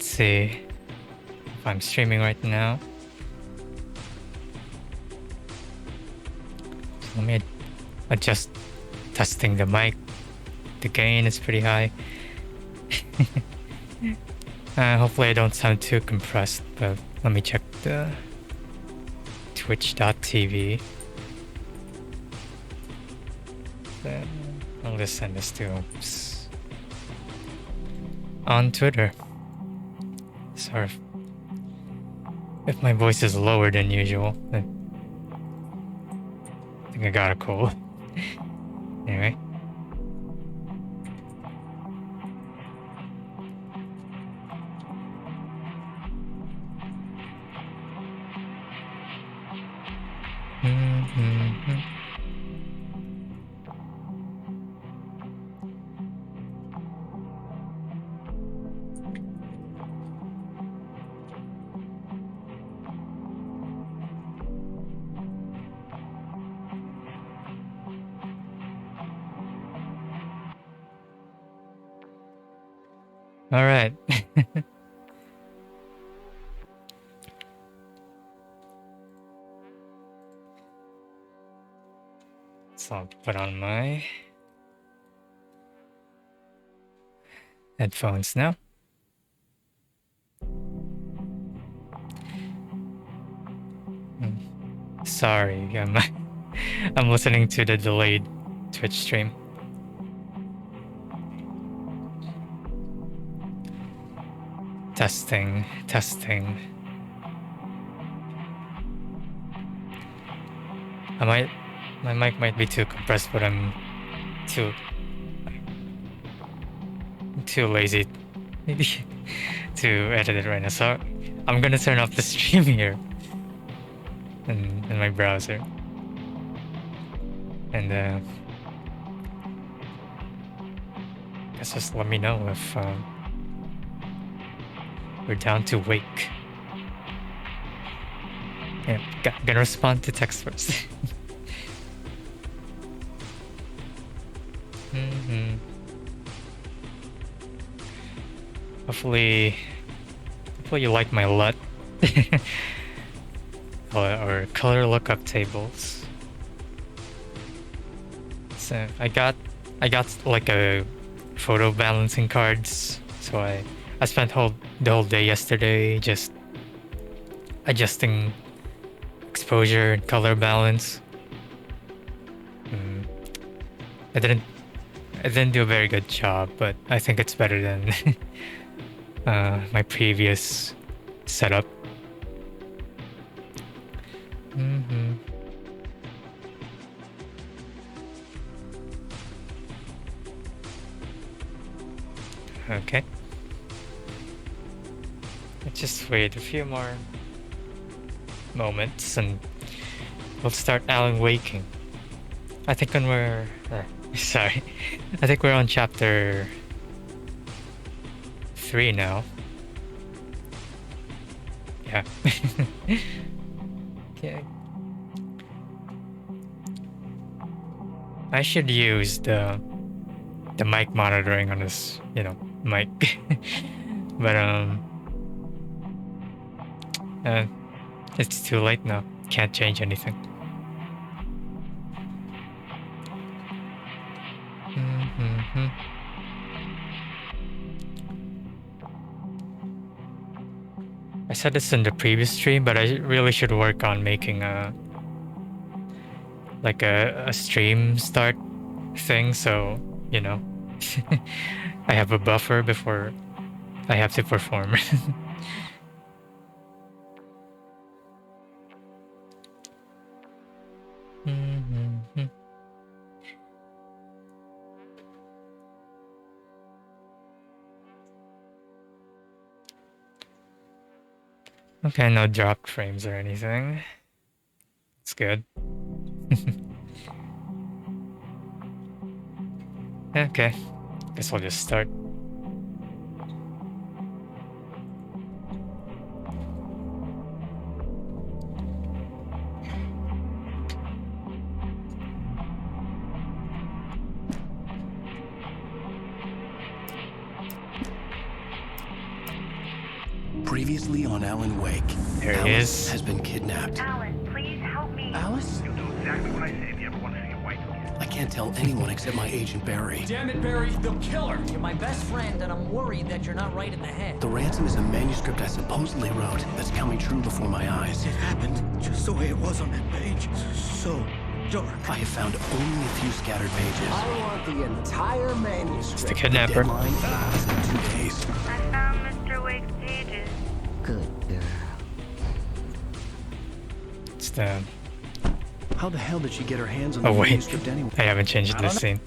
Let's see if I'm streaming right now. Let me adjust. Testing the mic. The gain is pretty high. Hopefully I don't sound too compressed, but let me check the twitch.tv. Then I'll just send this to Oops. On Twitter. Sorry if my voice is lower than usual. I think I got a cold. Anyway. All right. So I'll put on my headphones now. Sorry, I'm listening to the delayed Twitch stream. Testing. My mic might be too compressed, but I'm too lazy to edit it right now. So I'm gonna turn off the stream here in my browser. And guess just let me know if we're down to wake. Yeah, gonna respond to text first. Hopefully you like my LUT or color lookup tables. So I got like a photo balancing cards. So I spent the whole day yesterday just adjusting exposure and color balance. I didn't do a very good job, but I think it's better than my previous setup. Okay. Let's just wait a few more moments and we'll start Alan waking. I think when we're sorry. I think we're on chapter 3 now. Yeah. Okay. I should use the mic monitoring on this, mic. But it's too late now. Can't change anything. I said this in the previous stream, but I really should work on making a stream start thing, so I have a buffer before I have to perform. Okay, no dropped frames or anything. It's good. Okay, guess I'll just start. Previously on Alan Wake. There he Alice is. has been kidnapped. Alan, please help me. Alice? You'll do exactly what I say if you ever want to see a wife again. I can't tell anyone except my agent Barry. Damn it, Barry, they'll kill her. You're my best friend, and I'm worried that you're not right in the head. The ransom is a manuscript I supposedly wrote that's coming true before my eyes. It happened just the way it was on that page. So dark. I have found only a few scattered pages. I want the entire manuscript. The The kidnapper. deadline is in 2 days. I found Mr. Wake's pages. Good girl. It's the. How the hell did she get her hands on Oh the wait, manuscript anyway? I haven't changed this scene.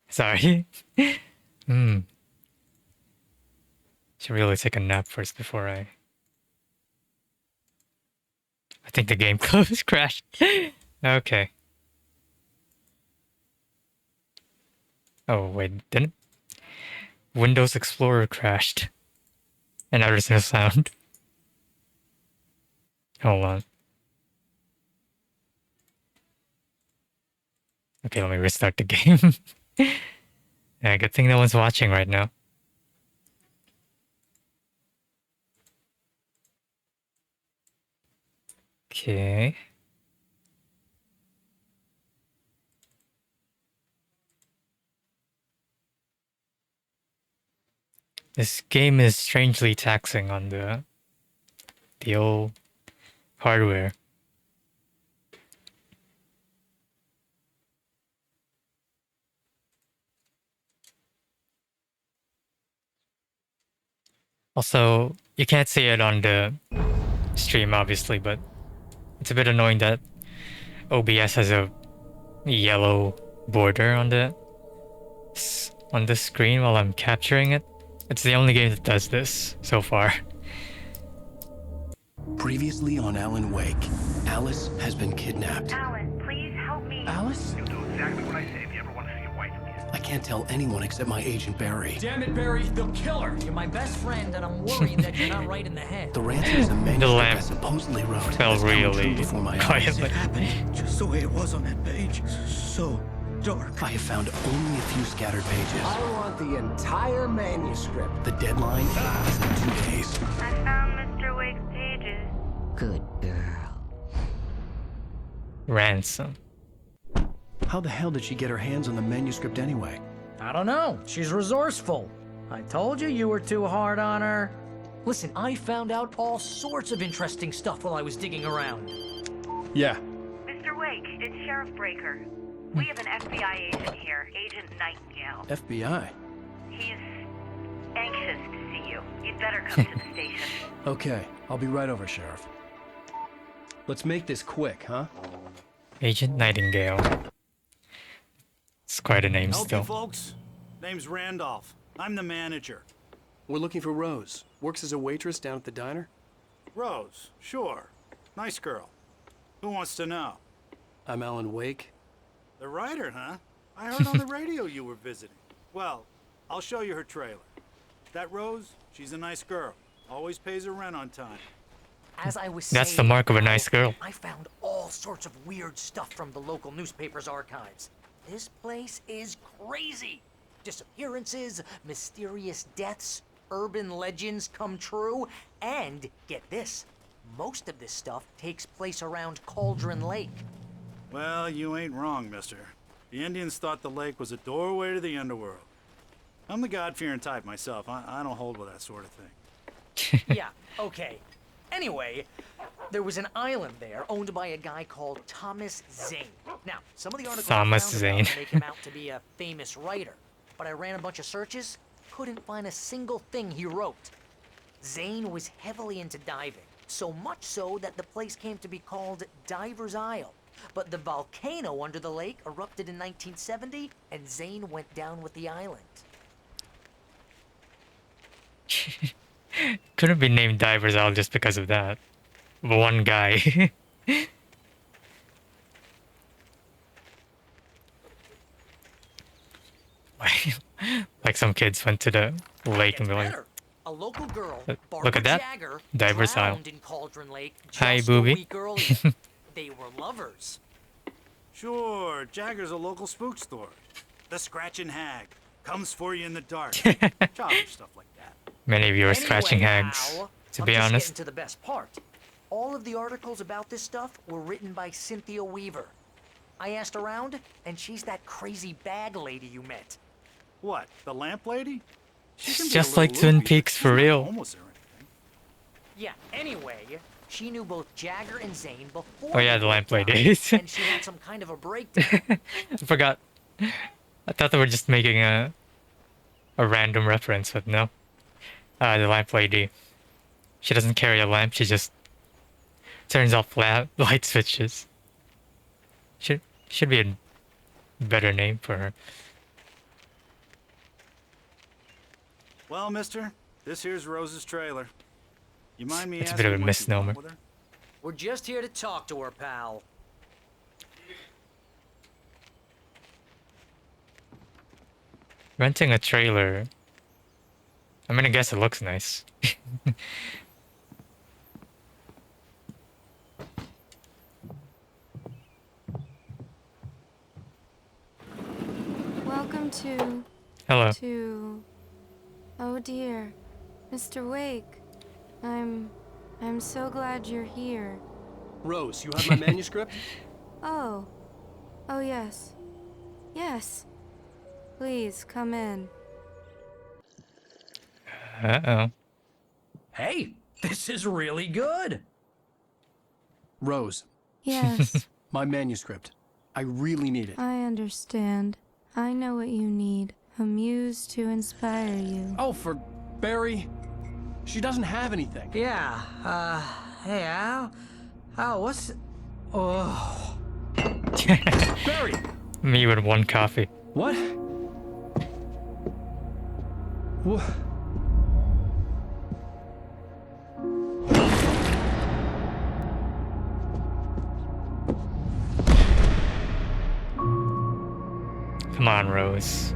Sorry. Should really take a nap first before I think the game closed crashed. Okay. Oh wait, didn't Windows Explorer crashed? And now there's no sound. Hold on. Okay, let me restart the game. Yeah, good thing no one's watching right now. Okay. This game is strangely taxing on the old hardware. Also, you can't see it on the stream obviously, but it's a bit annoying that OBS has a yellow border on the screen while I'm capturing it. It's the only game that does this so far. Previously on Alan Wake. Alice has been kidnapped. Alan, please help me. Alice? You'll do exactly what I say if you ever want to see a wife again. I can't tell anyone except my agent Barry. Damn it, Barry, they'll kill her. You're my best friend, and I'm worried that you're not right in the head. The ransom is a manuscript lamp I supposedly wrote fell that's coming really true before my eyes. quietly. It happened just the way it was on that page. So dark. I have found only a few scattered pages. I want the entire manuscript. The deadline is in 2 days. I found Mr. Wake's pages. Good girl. Ransom. How the hell did she get her hands on the manuscript anyway? I don't know. She's resourceful. I told you were too hard on her. Listen, I found out all sorts of interesting stuff while I was digging around. Yeah. Mr. Wake, it's Sheriff Breaker. We have an FBI agent here, Agent Nightingale. FBI. He's anxious to see you. You'd better come to the station. Okay, I'll be right over, Sheriff. Let's make this quick, huh? Agent Nightingale. It's quite a name Help you still. folks. Name's Randolph. I'm the manager. We're looking for Rose. Works as a waitress down at the diner. Rose, sure. Nice girl. Who wants to know? I'm Alan Wake. The writer, huh? I heard on the radio you were visiting. Well, I'll show you her trailer. That Rose, she's a nice girl. Always pays her rent on time. As I was That's the saying, mark of a nice girl. I found all sorts of weird stuff from the local newspaper's archives. This place is crazy. Disappearances, mysterious deaths, urban legends come true, and get this, most of this stuff takes place around Cauldron Lake. Well, you ain't wrong, mister. The Indians thought the lake was a doorway to the underworld. I'm the God-fearing type myself. I don't hold with that sort of thing. Yeah, okay. Anyway, there was an island there owned by a guy called Thomas Zane. Now, some of the articles Thomas I found Zane. about him make him out to be a famous writer, but I ran a bunch of searches, couldn't find a single thing he wrote. Zane was heavily into diving, so much so that the place came to be called Diver's Isle. But the volcano under the lake erupted in 1970, and Zane went down with the island. Couldn't be named Diver's Isle just because of that. One guy. Like some kids went to the lake and Gets be like, better. A local girl, Look Barbara at that. Jagger, Diver's Isle. drowned in Cauldron Lake Hi, just booby. a week earlier. They were lovers. Sure, Jagger's a local spook store. The Scratchin' Hag. Comes for you in the dark. Childish stuff like that. Many of you are scratching hags, Al, to I'm be just honest. getting to the best part. All of the articles about this stuff were written by Cynthia Weaver. I asked around, and she's that crazy bag lady you met. What, the lamp lady? She can It's be a just like little Twin loopy, but Peaks she's for not real. homeless or anything. Yeah, anyway, she knew both Jagger and Zane before. Oh yeah, they the lamp broke down, lady. and she had some kind of a breakdown. I forgot. I thought they were just making a random reference, but no. The lamp lady. She doesn't carry a lamp, she just turns off light switches. Should be a better name for her. Well, mister, this here's Rose's trailer. You mind me It's a asking bit of a what you misnomer. want with her? We're just here to talk to her, pal. Renting a trailer. I'm gonna guess it looks nice. Welcome Hello. to... Oh dear. Mr. Wake. I'm so glad you're here. Rose, you have my manuscript? Oh. Oh yes. Yes. Please, come in. Uh-oh. Hey, this is really good. Rose, Yes, my manuscript. I really need it. I understand. I know what you need. A muse to inspire you. Oh, for Barry. She doesn't have anything. Yeah, hey, Al? Al, what's... Oh... Barry! Me with one coffee. What? What? Come on, Rose.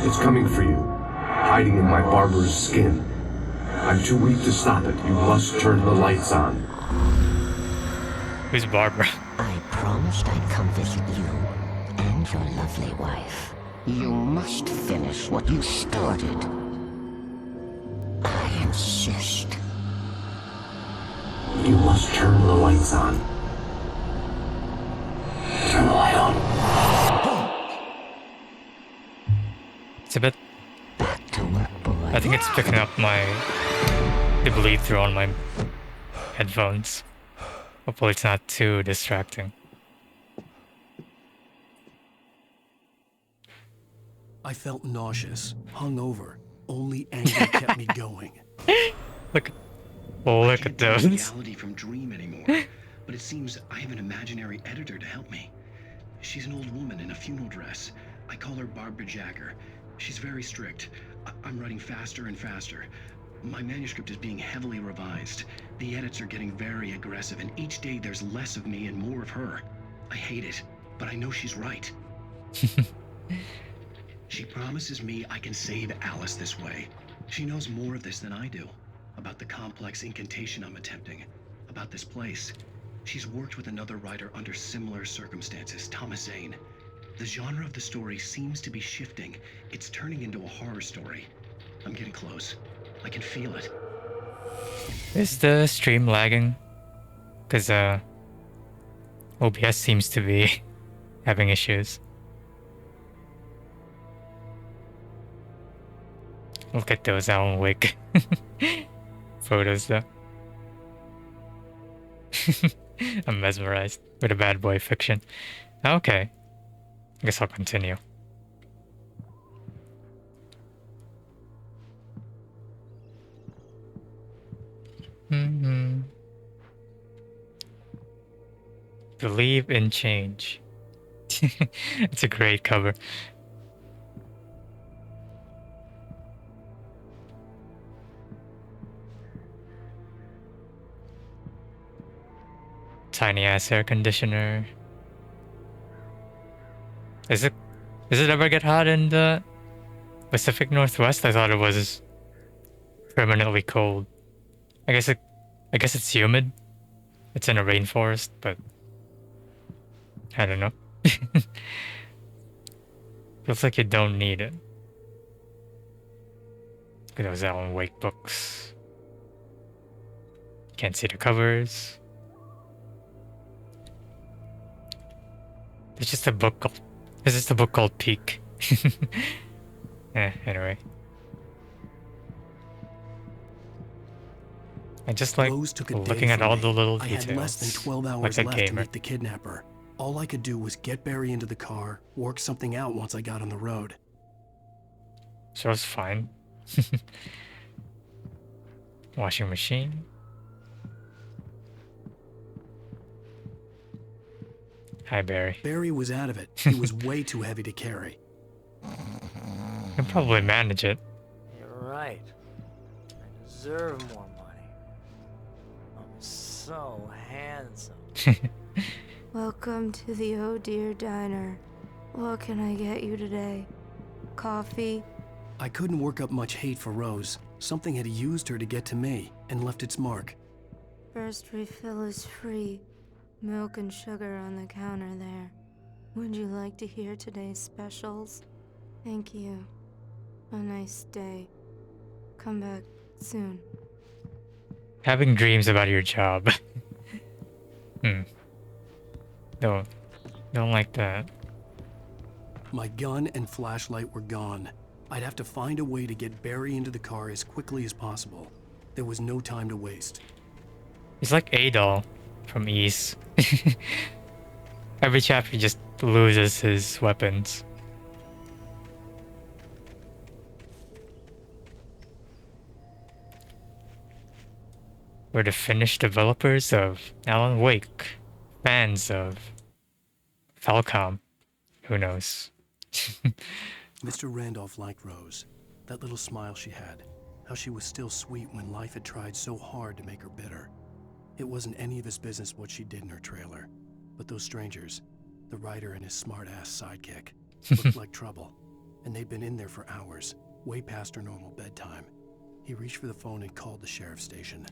It's coming for you, hiding in my barber's skin. I'm too weak to stop it. You must turn the lights on. Who's Barbara? I promised I'd come visit you and your lovely wife. You must finish what you started. I insist. You must turn the lights on. Turn the light on. It's a bit... Back to work, boy. I think it's picking up the bleed through on my headphones. Hopefully it's not too distracting. I felt nauseous, hungover. Only anger kept me going. Look at can't those. tell reality from dream anymore, but it seems I have an imaginary editor to help me. She's an old woman in a funeral dress. I call her Barbara Jagger. She's very strict. I'm writing faster and faster. My manuscript is being heavily revised. The edits are getting very aggressive, and each day there's less of me and more of her. I hate it, but I know she's right. She promises me I can save Alice this way. She knows more of this than I do. About the complex incantation I'm attempting. About this place. She's worked with another writer under similar circumstances, Thomas Zane. The genre of the story seems to be shifting. It's turning into a horror story. I'm getting close. I can feel it. Is the stream lagging? Because OBS seems to be having issues. Look at those Alan Wake photos though. I'm mesmerized with a bad boy fiction. Okay. I guess I'll continue. Believe in change. It's a great cover. Tiny ass air conditioner. Does it ever get hot in the Pacific Northwest? I thought it was permanently cold. I guess it's humid. It's in a rainforest, but I don't know. Feels like you don't need it. Look at those Alan Wake books. Can't see the covers. There's just a book called... There's just a book called Peak. Anyway. I just like Rose took a day looking at from all me. the little I details. had less than 12 hours like a left to gamer. meet the kidnapper. All I could do was get Barry into the car, work something out once I got on the road. So it's fine. Washing machine. Hi, Barry. Barry was out of it. He was way too heavy to carry. You can probably manage it. You're right. I deserve more money. I'm so handsome. Welcome to the Oh Dear Diner. What can I get you today? Coffee? I couldn't work up much hate for Rose. Something had used her to get to me and left its mark. First refill is free. Milk and sugar on the counter there. Would you like to hear today's specials? Thank you. A nice day. Come back soon. Having dreams about your job. Don't like that. My gun and flashlight were gone. I'd have to find a way to get Barry into the car as quickly as possible. There was no time to waste. He's like Adol from East. Every chapter he just loses his weapons. We're the Finnish developers of Alan Wake, fans of Falcom. Who knows? Mr. Randolph liked Rose. That little smile she had. How she was still sweet when life had tried so hard to make her bitter. It wasn't any of his business what she did in her trailer. But those strangers, the writer and his smart-ass sidekick, looked like trouble. And they'd been in there for hours, way past her normal bedtime. He reached for the phone and called the sheriff's station.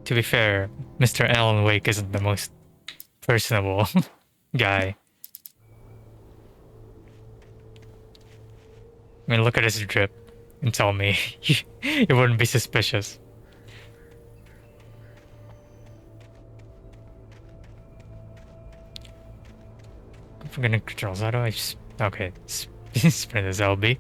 To be fair, Mr. Alan Wake isn't the most personable guy. I mean, look at his drip and tell me you wouldn't be suspicious. If we're gonna control Zato, I just... Okay, sprint as LB.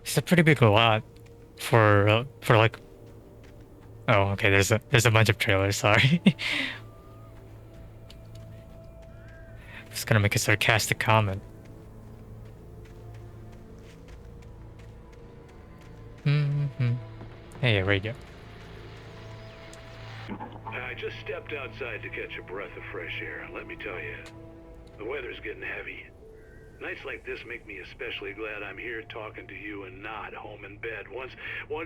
It's a pretty big lot for like... Oh, okay. There's a bunch of trailers. Sorry. I was gonna make a sarcastic comment. Hey, radio. I just stepped outside to catch a breath of fresh air. Let me tell you, the weather's getting heavy. Nights like this make me especially glad I'm here talking to you and not home in bed. Once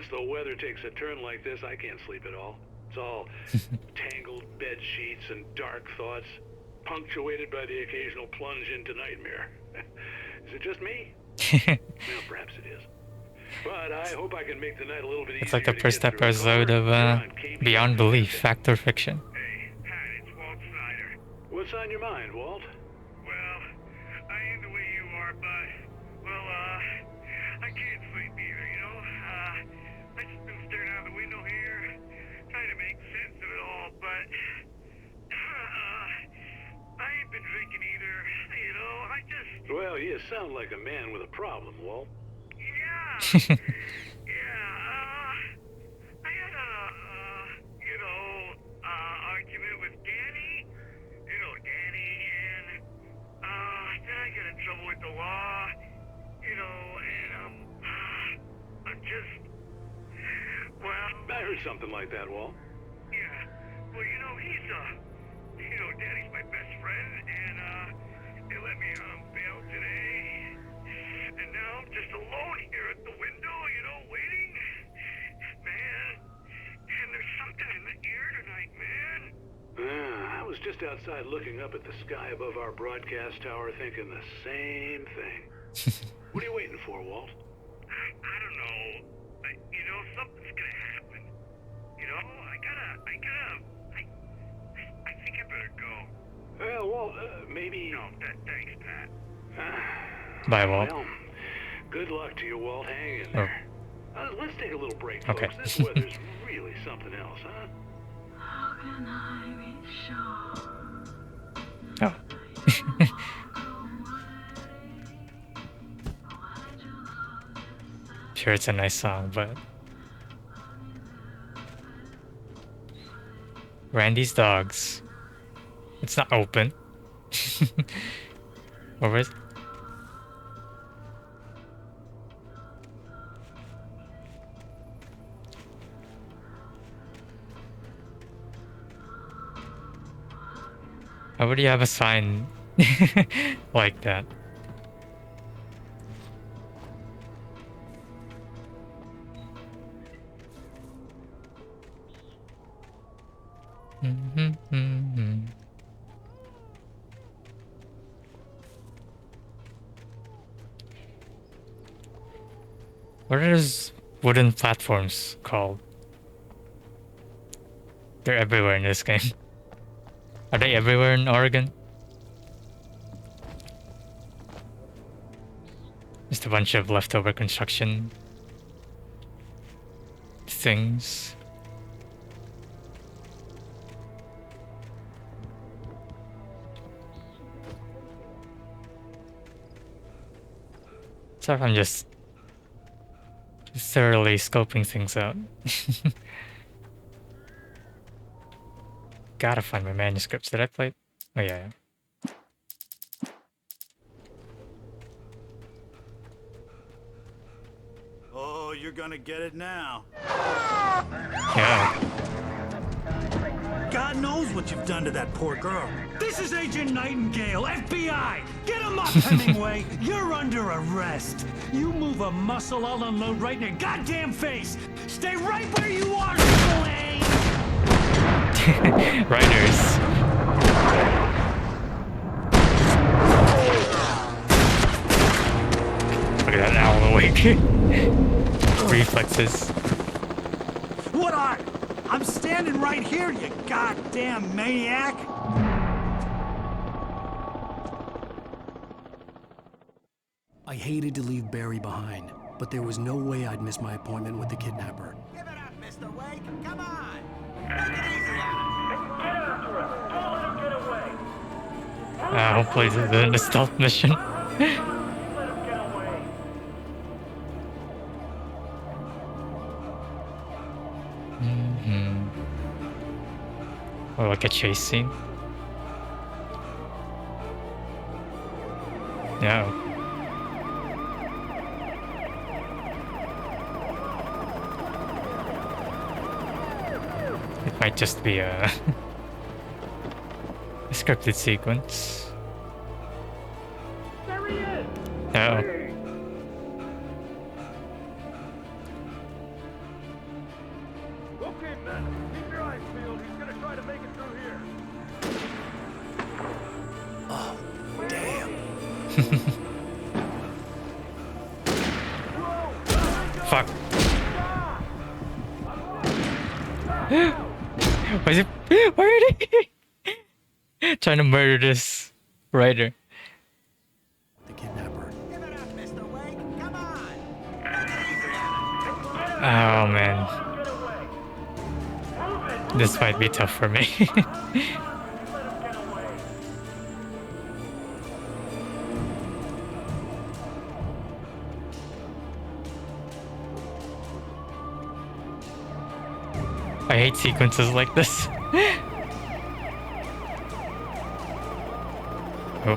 the weather takes a turn like this, I can't sleep at all. It's all tangled bed sheets and dark thoughts, punctuated by the occasional plunge into nightmare. Is it just me? Well, perhaps it is. But I hope I can make the night a little bit easier. It's like the first episode of Beyond Belief, Fact or Fiction. Hey, Pat, it's Walt Snyder. What's on your mind, Walt? Well, I ain't the way you are, but, well, I can't sleep either, you know? I just been staring out the window here, trying to make sense of it all, but, I ain't been drinking either, you know? I just... Well, you sound like a man with a problem, Walt. Yeah. I had a, argument with Danny. You know Danny, and, then I got in trouble with the law, you know, and, I'm just, well... I heard something like that, Walt. Yeah. Well, you know, Danny's my best friend, and, they let me on bail today. And now I'm just alone here at the window, you know, waiting. just outside looking up at the sky above our broadcast tower thinking the same thing. What are you waiting for, Walt? I don't know. You know, something's gonna happen. You know, I think I better go. Well, Walt, maybe... No, thanks, Pat. Bye, Walt. Well, good luck to you, Walt. Hang in there. Let's take a little break, folks. Okay. This weather's really something else, huh? How can I be sure? Oh. Sure, it's a nice song, but Randy's dogs. It's not open. Or is it? Why would you have a sign like that? What are those wooden platforms called? They're everywhere in this game. Are they everywhere in Oregon? Just a bunch of leftover construction things. Sorry if I'm just thoroughly scoping things out. Gotta find my manuscripts. Did I play? Oh yeah. Oh, you're gonna get it now. Yeah. God knows what you've done to that poor girl. This is Agent Nightingale, FBI! Get him up, Hemingway! You're under arrest. You move a muscle, I'll unload right in your goddamn face! Stay right where you are, Slane! Writers. Look at that owl awake. Reflexes. What are? I'm standing right here, you goddamn maniac! I hated to leave Barry behind, but there was no way I'd miss my appointment with the kidnapper. Give it up, Mr. Wake. Come on. Take it easy on him. Get after him. Don't let him get away. Hopefully this isn't a stealth mission. Let him get away. Or like a chase scene. No. It might just be a scripted sequence. There he is. No. Okay, man. Keep your eyes peeled. He's gonna try to make it through here. Oh, damn. Fuck. Why is it? Why are they trying to murder this writer? The kidnapper. Give it up, Mr. Wake. Come on. Oh man. This might be tough for me. I hate sequences like this. Oh.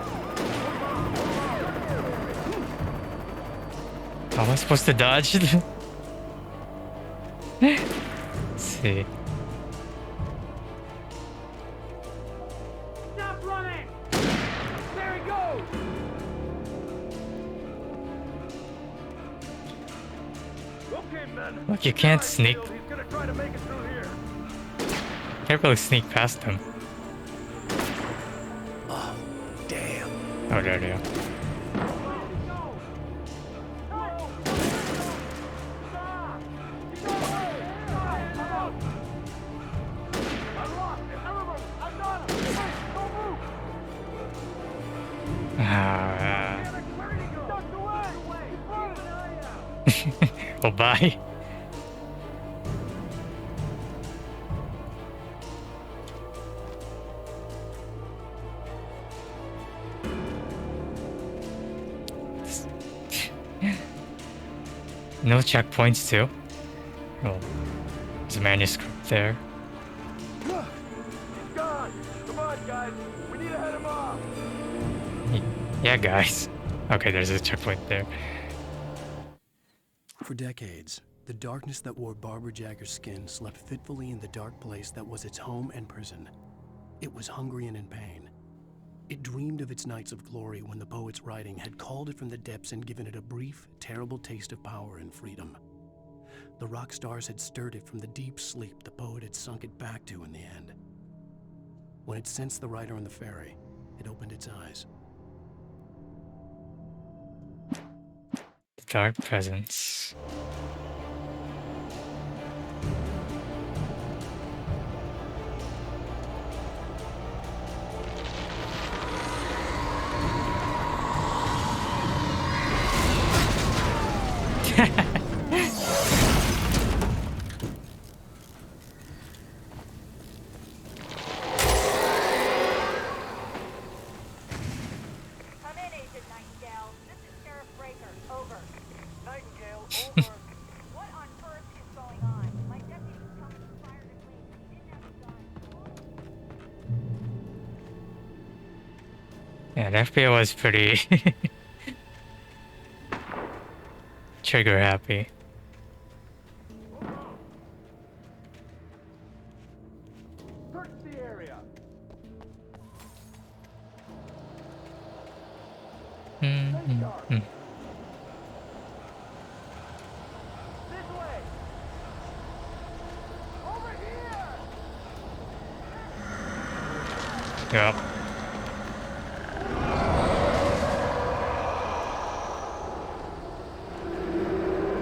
How am I supposed to dodge? Let's see. Stop running. There he goes. Okay, man. Look, you can't sneak. He's gonna try to make it through here. Can't really sneak past him. Oh, there they are. Oh, bye. No checkpoints too. Oh, there's a manuscript there. He's gone. Come on, guys. We need to head him off. Yeah, guys. Okay, there's a checkpoint there. For decades, the darkness that wore Barbara Jagger's skin slept fitfully in the dark place that was its home and prison. It was hungry and in pain. It dreamed of its nights of glory when the poet's writing had called it from the depths and given it a brief, terrible taste of power and freedom. The rock stars had stirred it from the deep sleep the poet had sunk it back to in the end. When it sensed the writer on the ferry, it opened its eyes. Dark presence. Come in, Agent Nightingale. This is Sheriff Breaker. Over. Nightingale, over. What on earth is going on? My deputy told me he fired at Wade. He didn't have a gun. Yeah, the FBI was pretty trigger happy. Search the area. Mm-hmm. This way. Over here. Yep.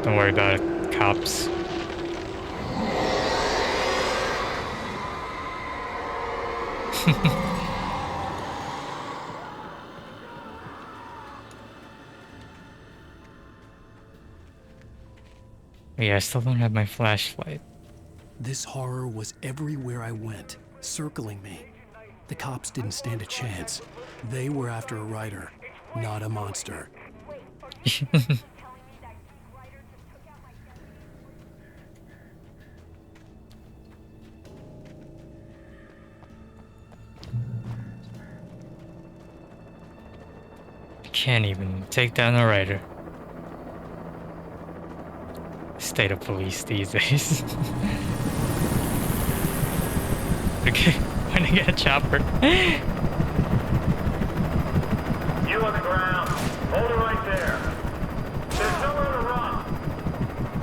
Don't worry about it, cops. Yeah, I still don't have my flashlight. This horror was everywhere I went, circling me. The cops didn't stand a chance. They were after a writer, not a monster. Can't even take down a writer. State of police these days. Okay, when I get a chopper. You on the ground. Hold it right there. There's nowhere to run.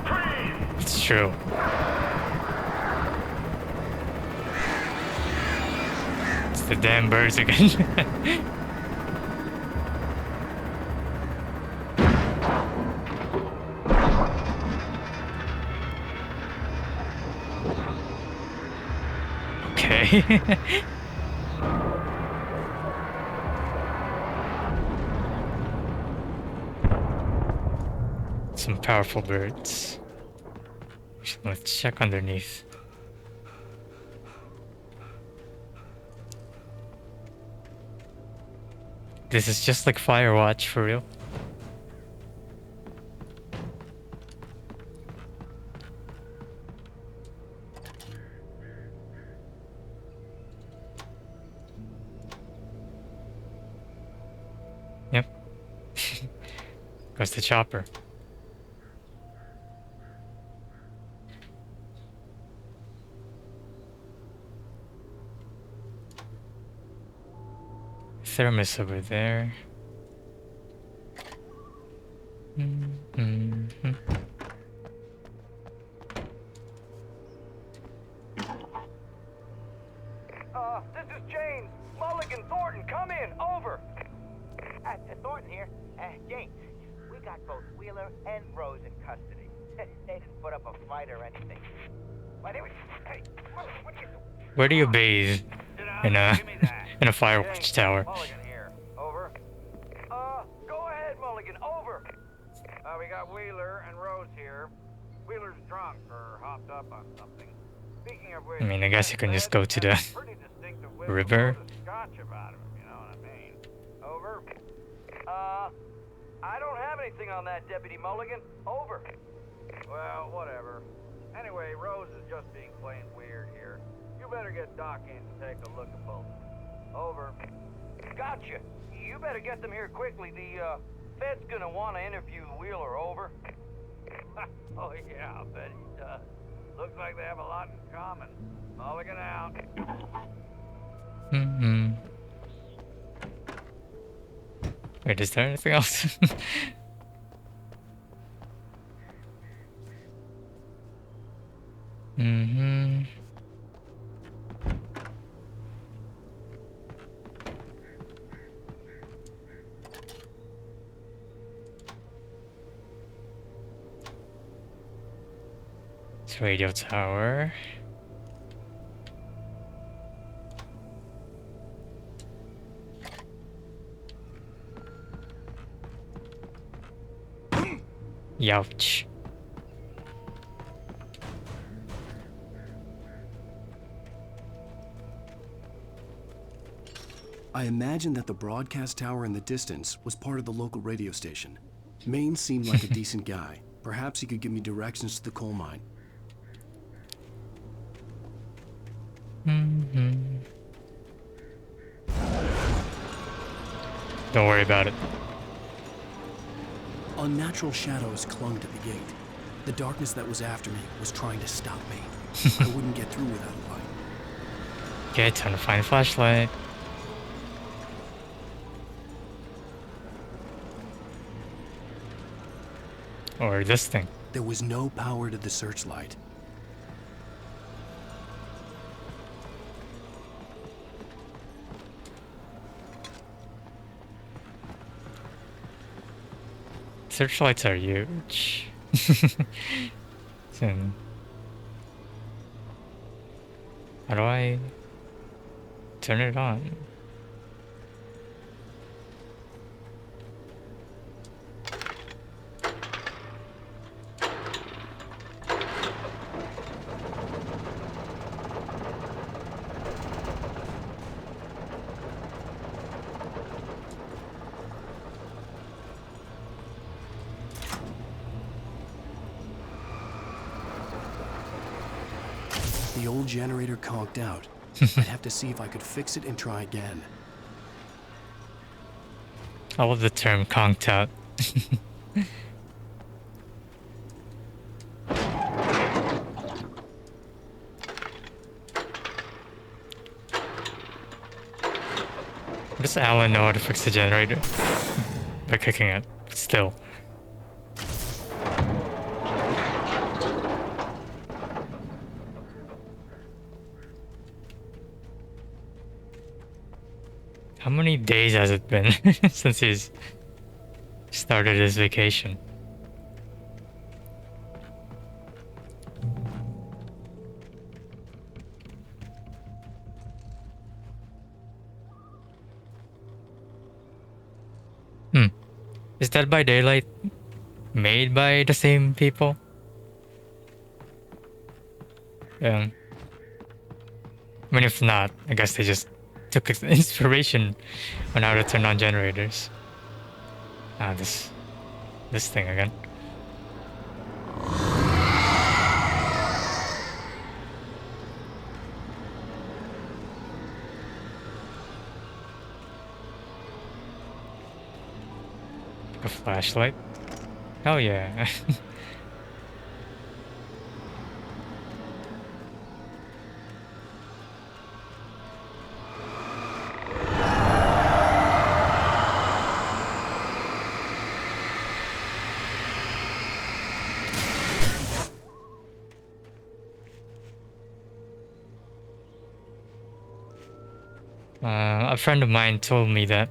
Freeze! It's true. It's the damn birds again. Okay. Some powerful birds. Let's check underneath. This is just like Firewatch for real. Yep. Goes the chopper. Thermos over there. Mm-hmm. This is James. Mulligan Thornton, come in. Over. Thornton here. James, we got both Wheeler and Rose in custody. They didn't put up a fight or anything. But anyway, hey, what are you doing? Where do you bathe? In a Firewatch tower. Mulligan here. Over. Go ahead, Mulligan. Over. We got Wheeler and Rose here. Wheeler's drunk or hopped up on something. Speaking of which, I mean, I guess you can just go to the river. Scotch about him, you know what I mean? Over. I don't have anything on that, Deputy Mulligan. Over. Well, whatever. Anyway, Rose is just being plain weird here. You better get Doc in to take a look at both. Over. Gotcha. You better get them here quickly. The Fed's gonna want to interview Wheeler. Over. Oh yeah, I bet he does. Looks like they have a lot in common. Mulligan out. Wait, is there anything else? It's radio tower. Youch. I imagined that the broadcast tower in the distance was part of the local radio station. Maine seemed like a decent guy. Perhaps he could give me directions to the coal mine. Don't worry about it. Unnatural shadows clung to the gate. The darkness that was after me was trying to stop me. I wouldn't get through without a light. Okay, time to find a flashlight. Or this thing. There was no power to the searchlight. Searchlights are huge. So, how do I turn it on? The old generator conked out. I'd have to see if I could fix it and try again. I love the term conked out. What does Alan know how to fix the generator? By kicking it. Still. How many days has it been since he's started his vacation? Is Dead by Daylight made by the same people? Yeah. I mean, if not, I guess they just took inspiration on how to turn on generators. Ah, this thing again. A flashlight? Hell yeah. A friend of mine told me that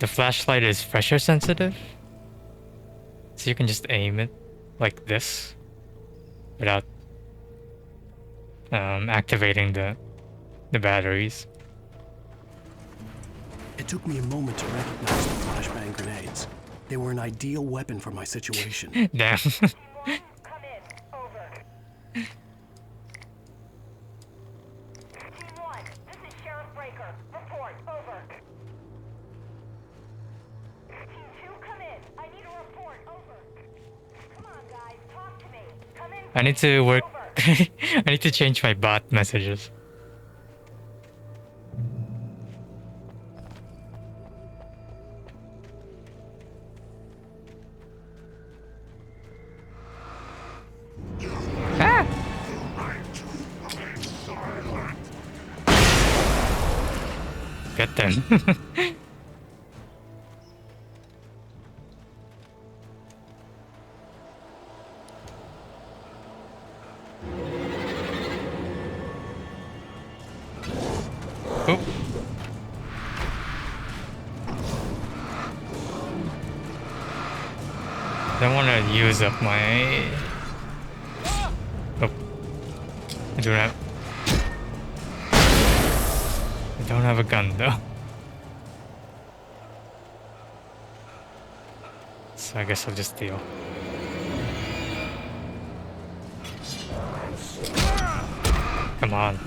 the flashlight is pressure sensitive, so you can just aim it like this without activating the batteries. It took me a moment to recognize the flashbang grenades. They were an ideal weapon for my situation. Damn. I need to work. I need to change my bot messages. Ah! Get them. Oh. Don't want to use up my. Oh, I don't have. I don't have a gun though. So I guess I'll just deal. Come on.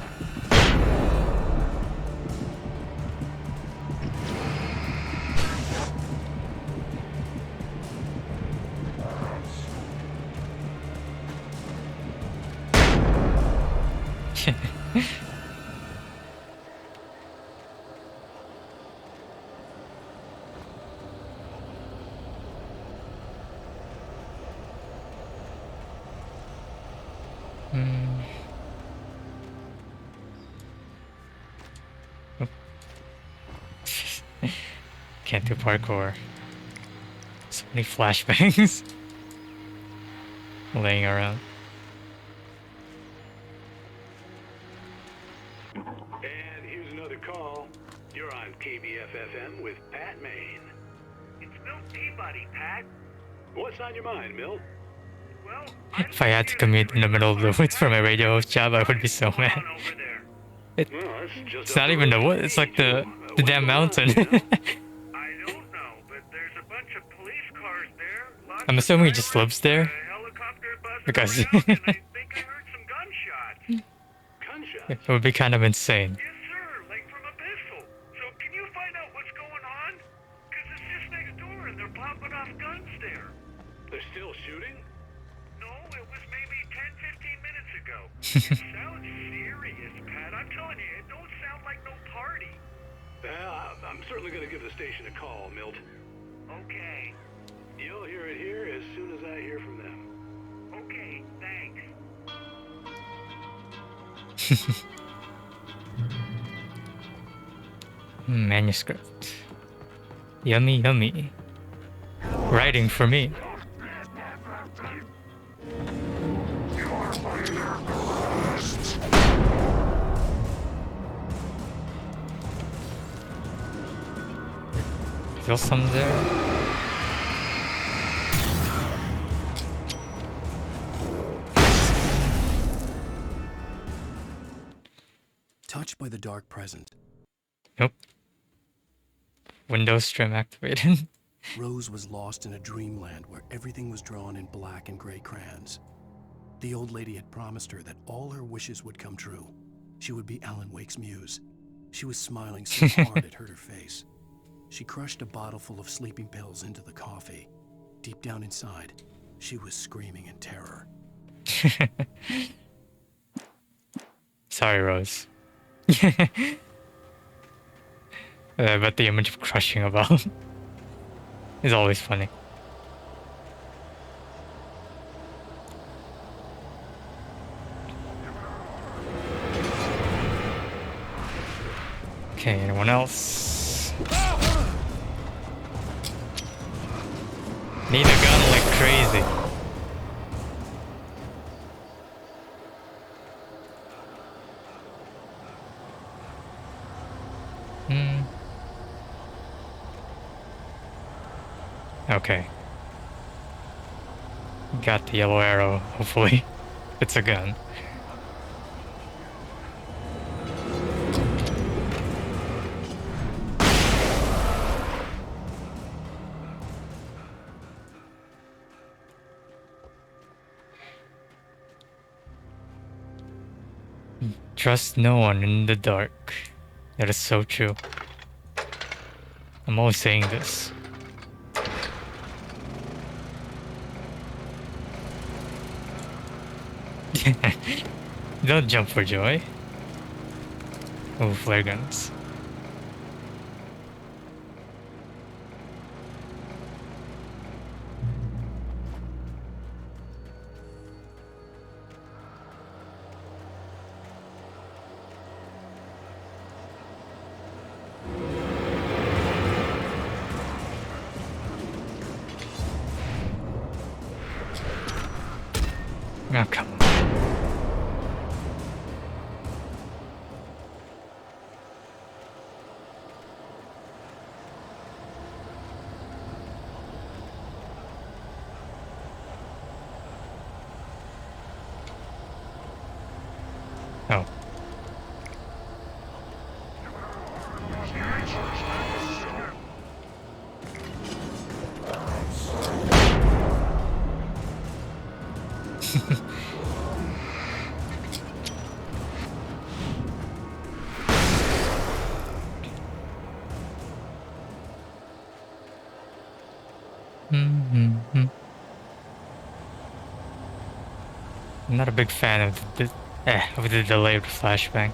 Can't do parkour. So many flashbangs laying around. And here's another call. You're on KBF-FM with Pat Maine. It's Milt Peabody, Pat. What's on your mind, Milt? Well, If I had to commute in the middle of the woods for my radio host job, I would be so mad. It's not even the wood, it's like the damn mountain. I don't know, but there's a bunch of police cars there. I'm assuming he just lives there. Because it would be kind of insane. Yes, sir, like from a pistol. So can you find out what's going on? Because it's just next door and they're popping off guns there. They're still shooting? No, it was maybe 10-15 minutes ago. It sounds serious, Pat. I'm telling you, it don't sound like no party. Well, I'm certainly going to give the station a call, Milt. Okay. You'll hear it here as soon as I hear from them. Okay, thanks. Manuscript. Yummy, yummy. Writing for me. Feel some there. Touched by the dark present. Nope. Windows trim activated. Rose was lost in a dreamland where everything was drawn in black and gray crayons. The old lady had promised her that all her wishes would come true. She would be Alan Wake's muse. She was smiling so hard it hurt her face. She crushed a bottle full of sleeping pills into the coffee. Deep down inside, she was screaming in terror. Sorry, Rose. But the image of crushing a bottle is always funny. Okay, anyone else? Need a gun like crazy. Okay. Got the yellow arrow, hopefully. It's a gun. Trust no one in the dark. That is so true. I'm always saying this. Don't jump for joy. Oh, flare guns. Oh, come on. Oh. I'm not a big fan of the delayed flashbang.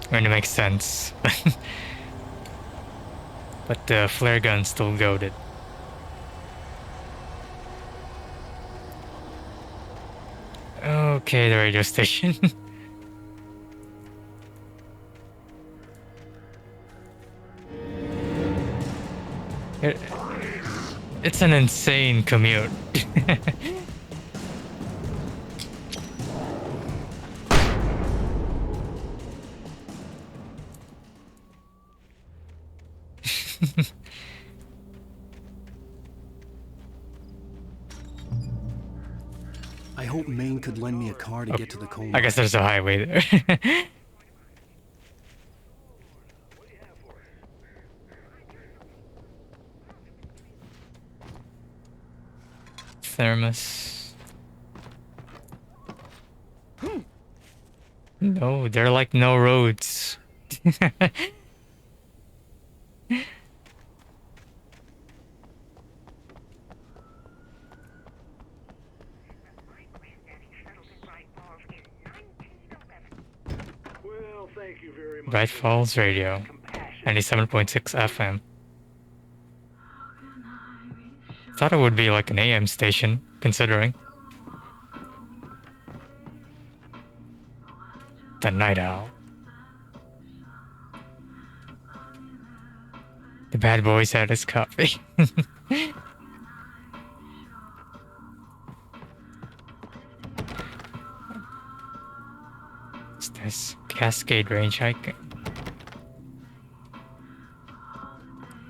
When it makes sense. But the flare gun still goaded. Okay, the radio station. It's an insane commute. I hope Maine could lend me a car to get to the coal mine. I guess there's a highway there. Thermos. No, there are like no roads. Bright Falls Radio, 97.6 FM. Thought it would be like an AM station, considering. The Night Owl. The bad boys had his coffee. What's this? Cascade Range hiking.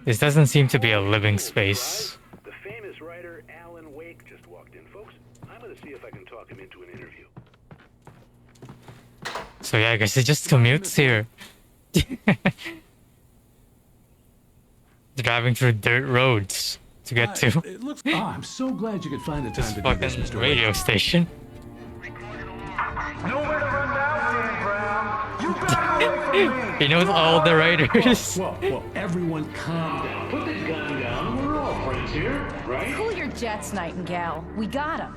This doesn't seem to be a living space. The famous writer Alan Wake just walked in, folks. I'm gonna see if I can talk him into an interview. So yeah, I guess it just commutes here. Driving through dirt roads to get to It looks. Oh, I'm so glad you could find the time this to do this, fucking Mr. radio station. Nowhere to run down, Dan Brown. You got away from me. He knows all the writers. Whoa, everyone calm down. Put the gun down. We're all friends here, right? Cool your jets, Nightingale. We got him.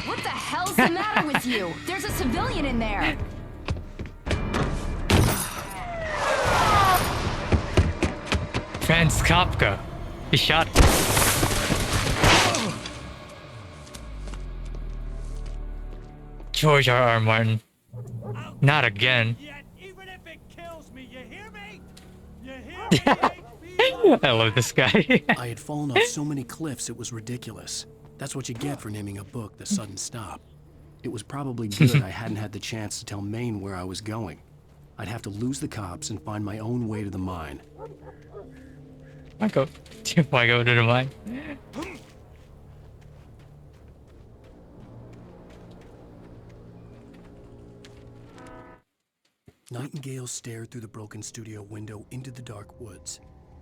What the hell's the matter with you? There's a civilian in there. Franz Kafka. He shot. George R.R. Martin. Not again. I love this guy. I had fallen off so many cliffs it was ridiculous. That's what you get for naming a book The Sudden Stop. It was probably good I hadn't had the chance to tell Maine where I was going. I'd have to lose the cops and find my own way to the mine. Why go? Why go to the mine? Nightingale stared through the broken studio window into the dark woods.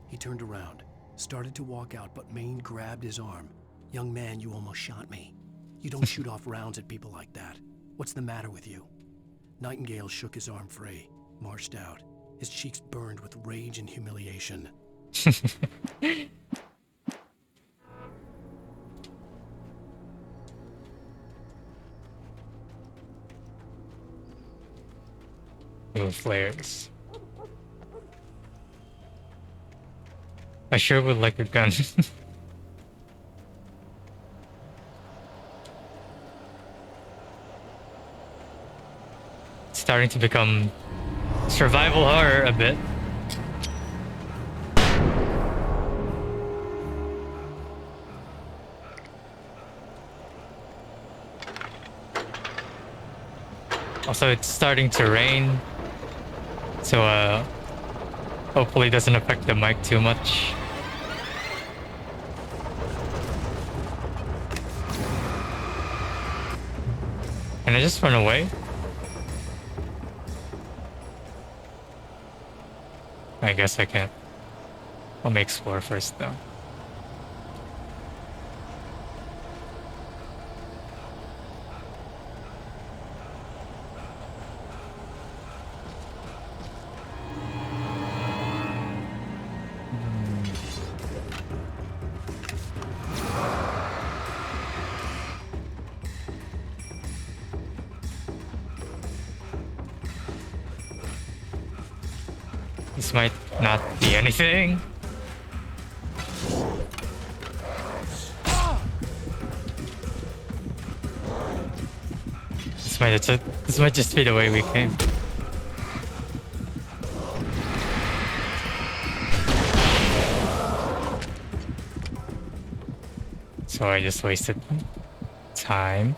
He turned around, started to walk out, but Maine grabbed his arm. "Young man, you almost shot me. You don't shoot off rounds at people like that. What's the matter with you?" Nightingale shook his arm free, marched out. His cheeks burned with rage and humiliation. Little flares. I sure would like a gun. It's starting to become survival horror a bit. Also, it's starting to rain, so hopefully it doesn't affect the mic too much. Can I just run away? I guess I can't. Let me explore first though. This might not be anything. This might just be the way we came. So I just wasted time.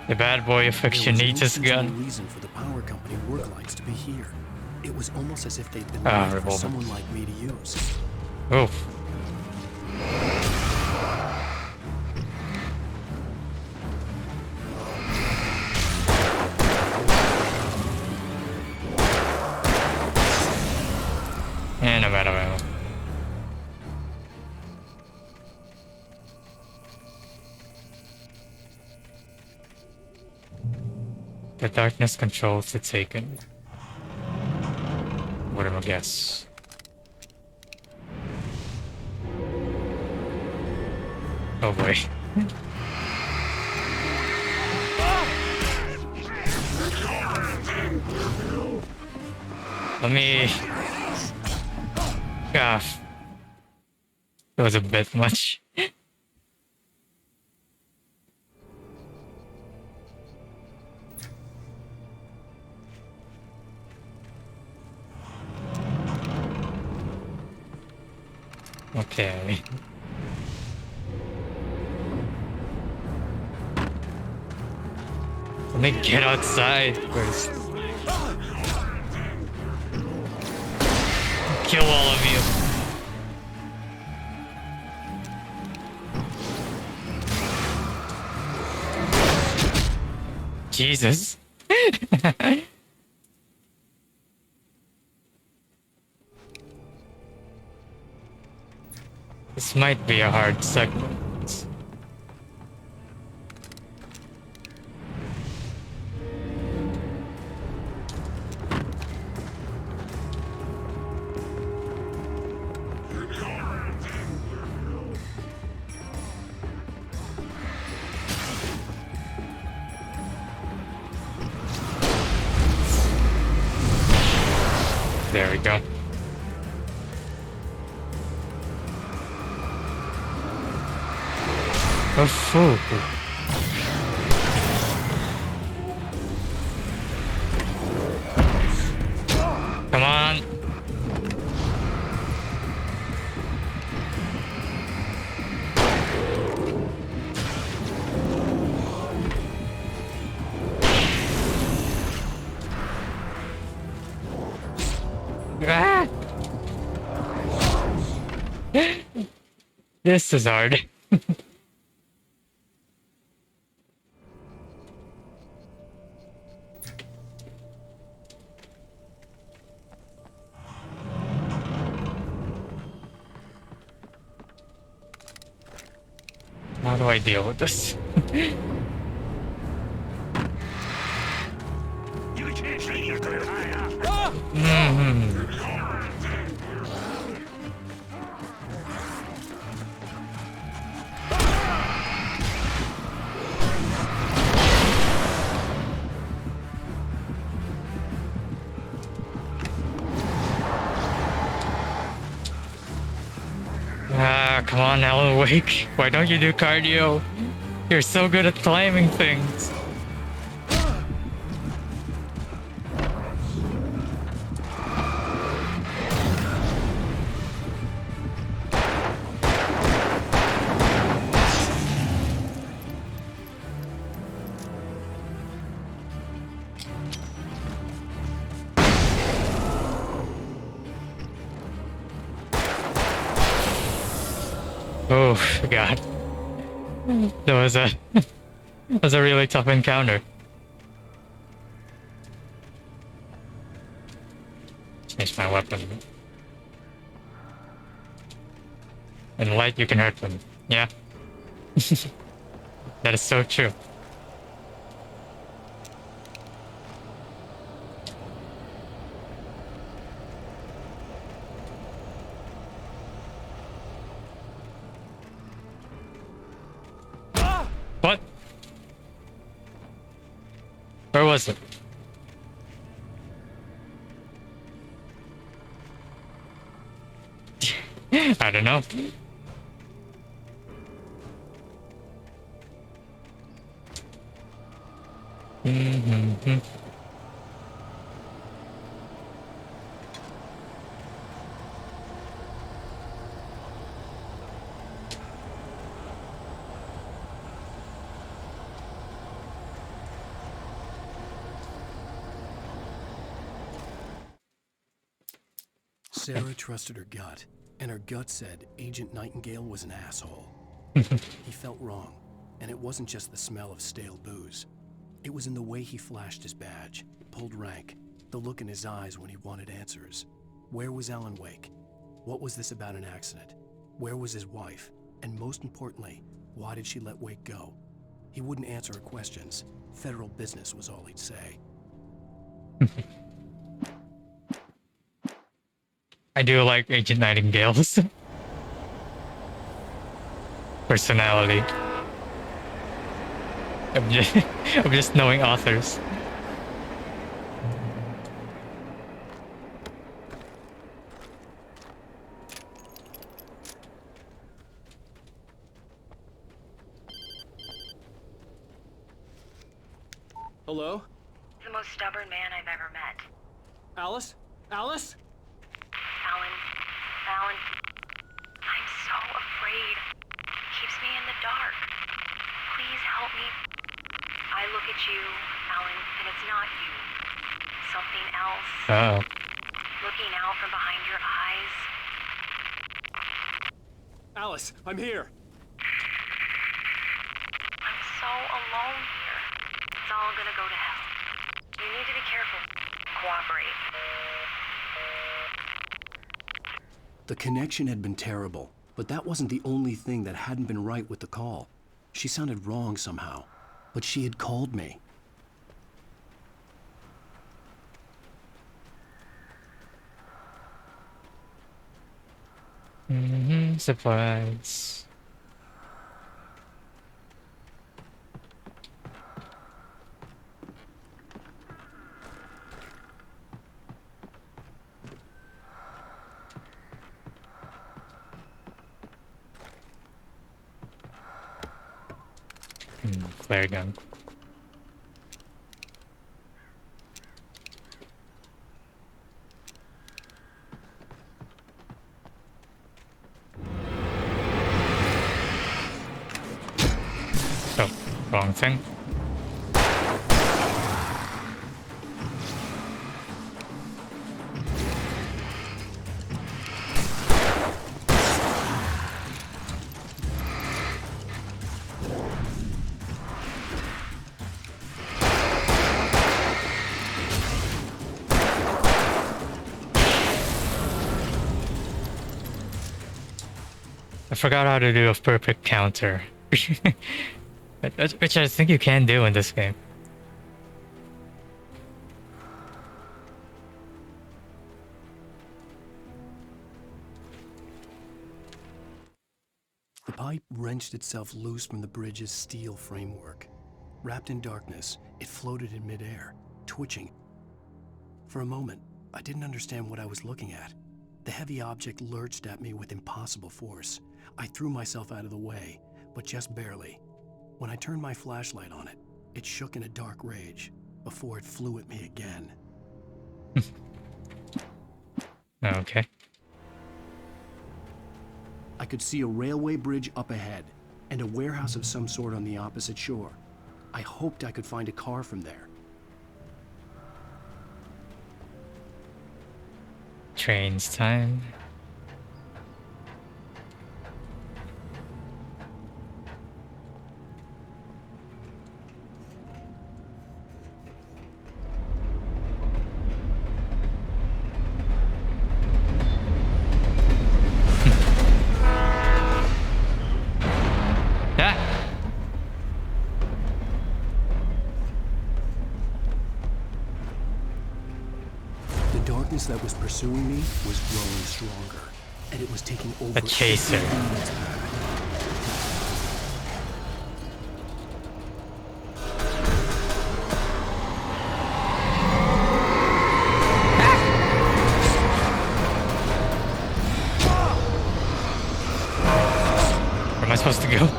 The bad boy of fiction needs his gun. Reason for the power company work lights to be here. It was almost as if they'd been Ah, made for revolver. someone like me to use. Oof. And I'm out of ammo. The darkness controls the taken. What am I guess? Oh boy. Let me... Gosh. That was a bit much. Okay. Let me get outside first. Kill all of you. Jesus. This might be a hard segment. There we go. Oh, fool. Come on. This is hard. How do I deal with this? Come on, Alan Wake. Why don't you do cardio? You're so good at climbing things. Oh god. That was a that was a really tough encounter. Change my weapon. In light you can hurt them. Yeah. That is so true. What? Where was it? I don't know. Mm-hmm. Sarah trusted her gut, and her gut said Agent Nightingale was an asshole. He felt wrong, and it wasn't just the smell of stale booze. It was in the way he flashed his badge, pulled rank, the look in his eyes when he wanted answers. Where was Alan Wake? What was this about an accident? Where was his wife? And most importantly, why did she let Wake go? He wouldn't answer her questions. Federal business was all he'd say. I do like Agent Nightingale's personality. I'm just knowing authors. Hello? The most stubborn man I've ever met. Alice? Alice? Alan, I'm so afraid. Keeps me in the dark. Please help me. I look at you, Alan, and it's not you. Something else. Oh. Looking out from behind your eyes. Alice, I'm here. I'm so alone here. It's all gonna go to hell. You need to be careful. Cooperate. The connection had been terrible, but that wasn't the only thing that hadn't been right with the call. She sounded wrong somehow, but she had called me. Surprise. Flare gun. Oh, wrong thing. forgot how to do a perfect counter. Which I think you can do in this game. The pipe wrenched itself loose from the bridge's steel framework. Wrapped in darkness, it floated in midair, twitching. For a moment, I didn't understand what I was looking at. The heavy object lurched at me with impossible force. I threw myself out of the way, but just barely. When I turned my flashlight on it, it shook in a dark rage before it flew at me again. Okay. I could see a railway bridge up ahead and a warehouse of some sort on the opposite shore. I hoped I could find a car from there. Train's time. That was pursuing me was growing stronger, and it was taking over. A chaser. Where am I supposed to go?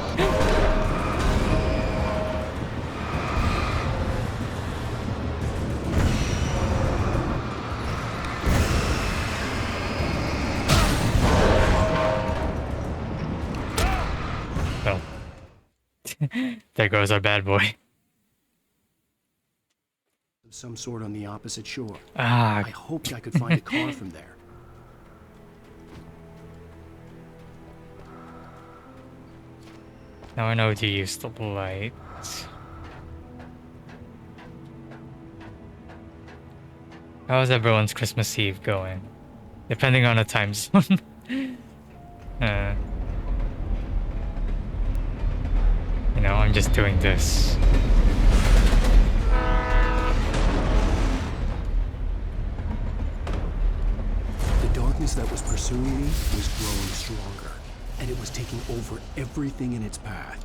There goes our bad boy. Some sort on the opposite shore. Ah. I hoped I could find a car from there. Now I know to use the light. How's everyone's Christmas Eve going? Depending on the time zone. You know, I'm just doing this. The darkness that was pursuing me was growing stronger, and it was taking over everything in its path.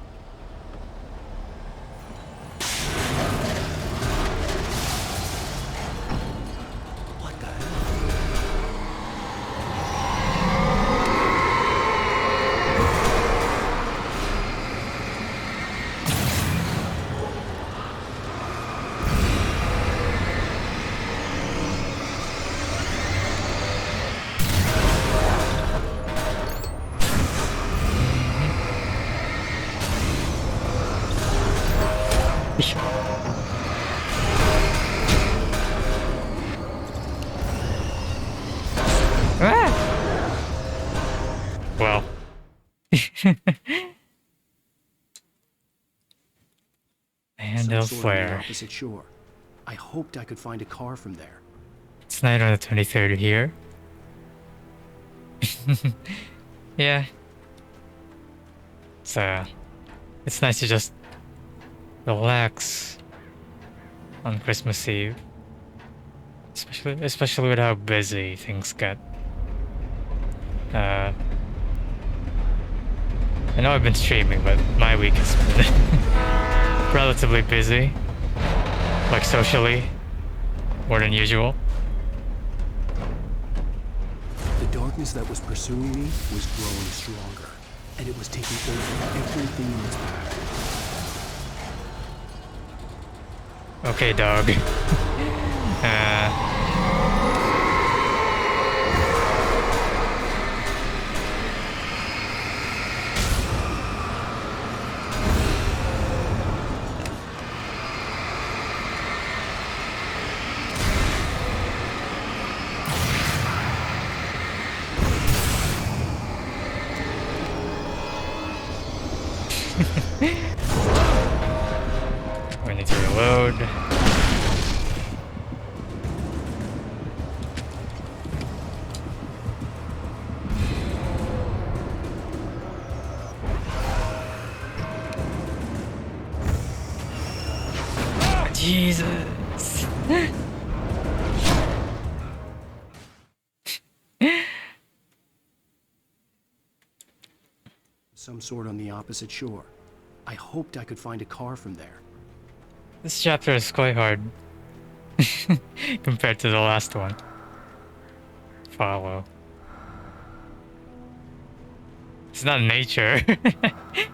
Well. And a flare. Opposite shore. I hoped I could find a car from there. It's night on the 23rd here. Yeah. It's nice to just relax on Christmas Eve. Especially with how busy things get. I know I've been streaming, but my week has been relatively busy. Like socially, more than usual. The darkness that was pursuing me was growing stronger, and it was taking over everything in its path. Okay, dog. We need to reload. Jesus. Some sort on the opposite shore. I hoped I could find a car from there. This chapter is quite hard compared to the last one. Follow. It's not nature.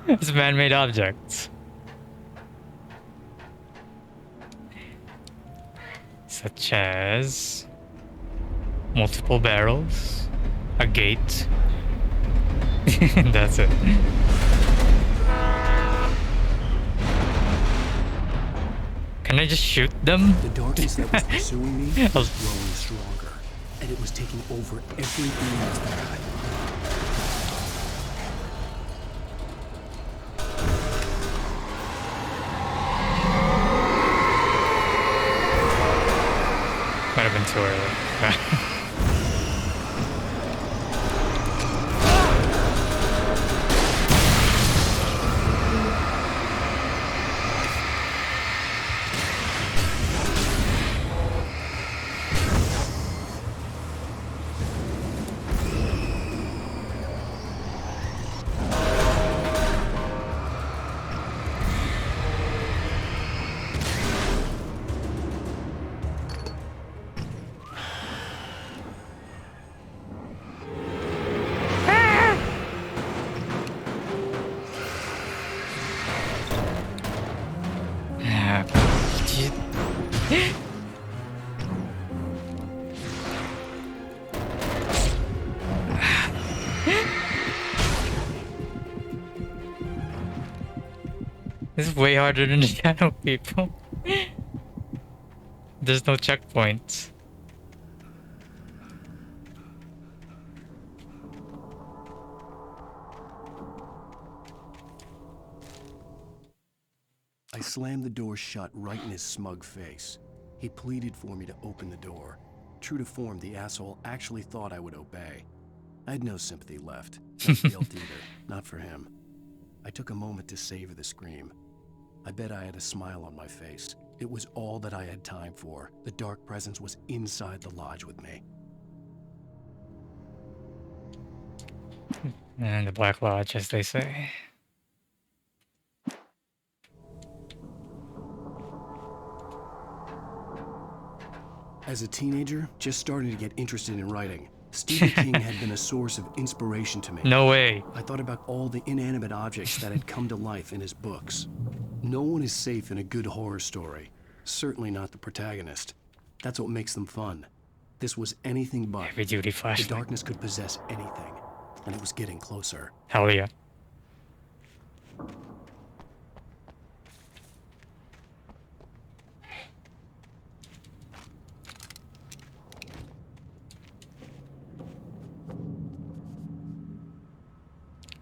It's man-made objects. Such as multiple barrels, a gate. That's it. Can I just shoot them? The darkness that was pursuing me was growing stronger, and it was taking over everything in its path. Might have been too early. This is way harder than the Shadow People. There's no checkpoints. I slammed the door shut right in his smug face. He pleaded for me to open the door. True to form, the asshole actually thought I would obey. I had no sympathy left. No guilt either. Not for him. I took a moment to savor the scream. I bet I had a smile on my face. It was all that I had time for. The dark presence was inside the lodge with me. And the Black Lodge, as they say. As a teenager, just starting to get interested in writing, Stephen King had been a source of inspiration to me. No way. I thought about all the inanimate objects that had come to life in his books. No one is safe in a good horror story. Certainly not the protagonist. That's what makes them fun. This was anything but. Heavy duty flashlight. The darkness could possess anything, and it was getting closer. Hell yeah.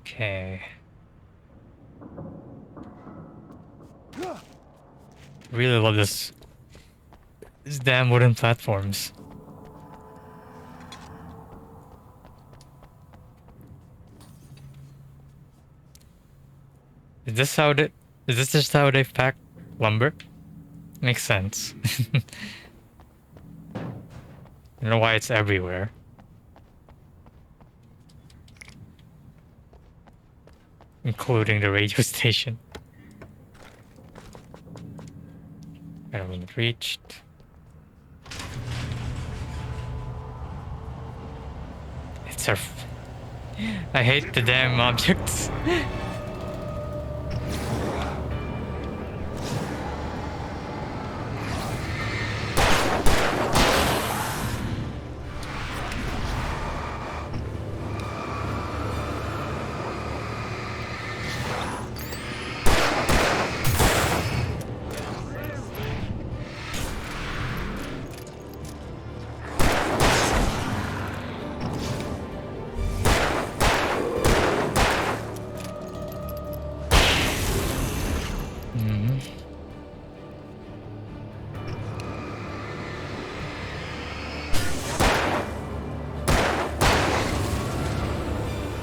Okay. Really love this. These damn wooden platforms. Is this just how they pack lumber? Makes sense. I don't know why it's everywhere. Including the radio station. I don't mean it reached. It's our... I hate the damn objects.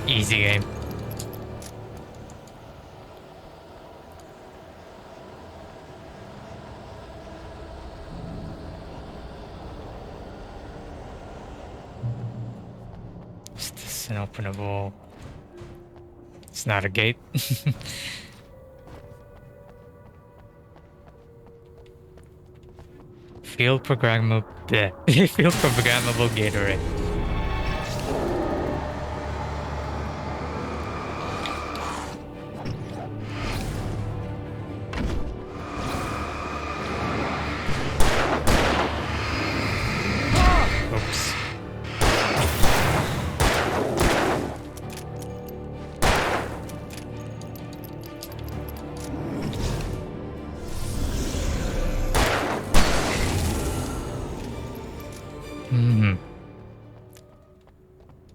Easy game. It's an openable. It's not a gate. Field programmable. Field programmable gate array. Oops.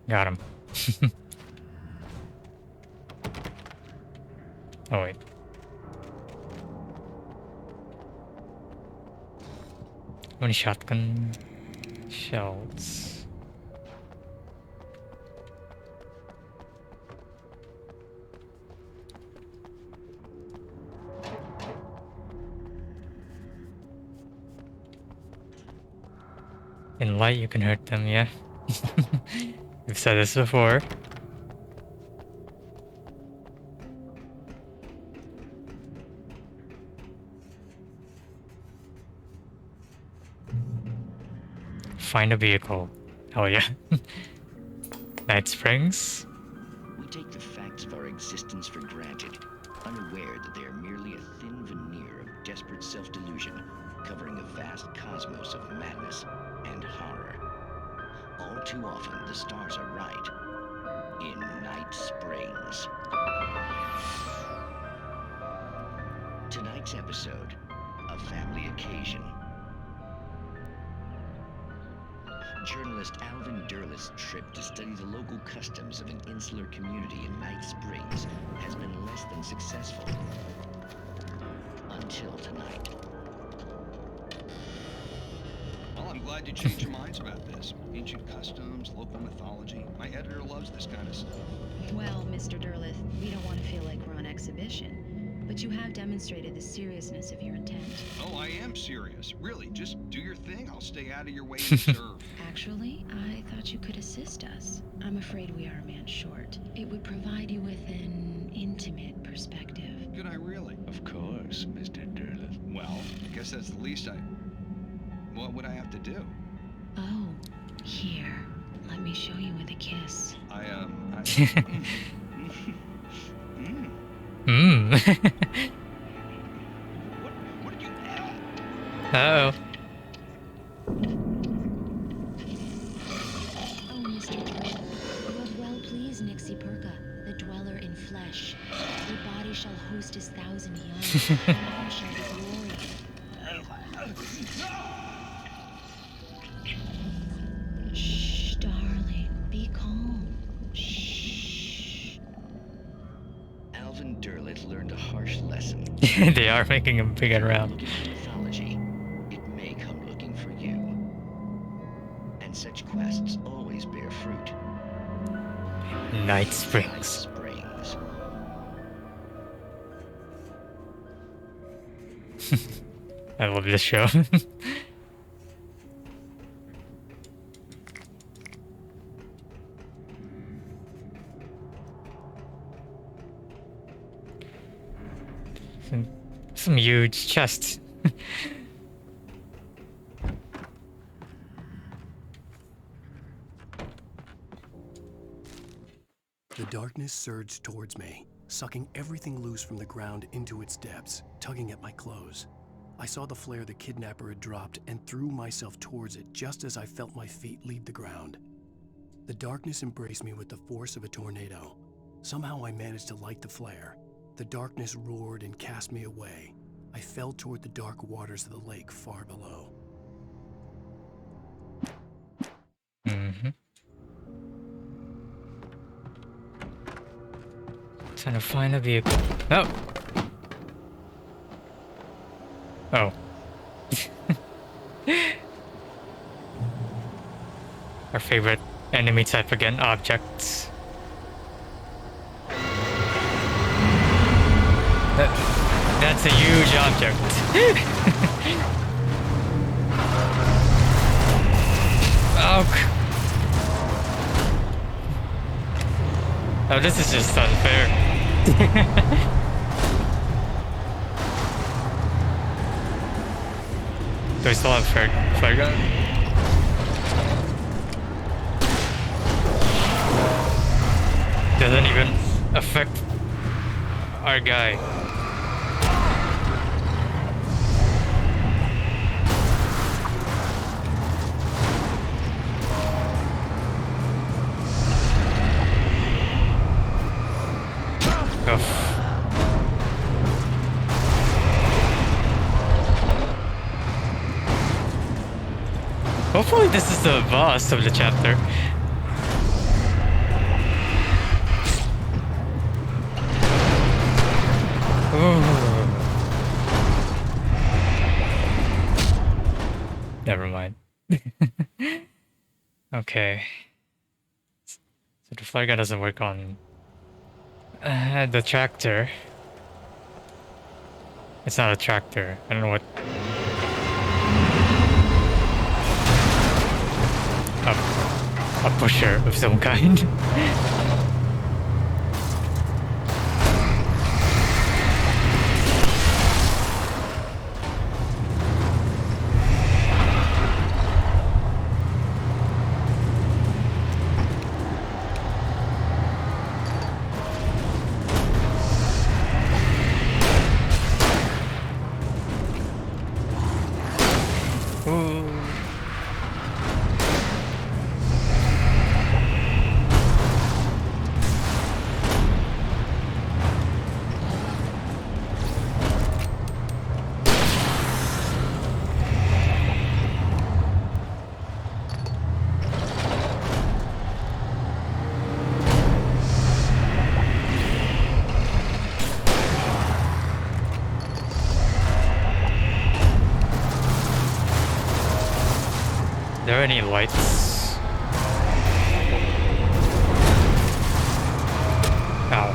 Got him. Oh wait. How many shotgun shells? In light you can hurt them, yeah. We've said this before. Find a vehicle. Oh yeah. Night Springs. We take the facts of our existence for granted, unaware that they are merely a thin veneer of desperate self-delusion, covering a vast cosmos of madness and horror. All too often, the stars are right. In Night Springs. Tonight's episode, a family occasion. Journalist Alvin Derleth's trip to study the local customs of an insular community in Night Springs has been less than successful. Until tonight. Well, I'm glad you changed your minds about this. Ancient customs, local mythology. My editor loves this kind of stuff. Well, Mr. Derleth, we don't want to feel like we're on exhibition. But you have demonstrated the seriousness of your intent. Oh, I am serious. Really, just do your thing. I'll stay out of your way and serve. Actually, I thought you could assist us. I'm afraid we are a man short. It would provide you with an intimate perspective. Could I really? Of course, Mr. Derleth. Well, I guess that's the least I... What would I have to do? Oh, here. Let me show you with a kiss. What did you add? Uh-oh. Oh, Mr. Derleth, you have well pleased Nixie Perka, the dweller in flesh. Your body shall host his 1,000 young, and all shall be glory. Shh, darling, be calm. Shh. Alvin Derleth learned a harsh lesson. They are making him big and round. Mythology. It may come looking for you. And such quests always bear fruit. Night Springs. Springs. I love this show. Some huge chest. The darkness surged towards me, sucking everything loose from the ground into its depths, tugging at my clothes. I saw the flare the kidnapper had dropped and threw myself towards it just as I felt my feet leave the ground. The darkness embraced me with the force of a tornado. Somehow I managed to light the flare. The darkness roared and cast me away. I fell toward the dark waters of the lake far below. Trying to find a vehicle. Oh! Oh. Our favorite enemy type again, objects. That's a huge object. Oh. Oh, this is just unfair. Do I still have flare gun? Doesn't even affect our guy. Hopefully this is the boss of the chapter. Ooh. Never mind. Okay. So the flare gun doesn't work on the tractor. It's not a tractor. I don't know what. A pusher of some kind. Are there any lights? Ow.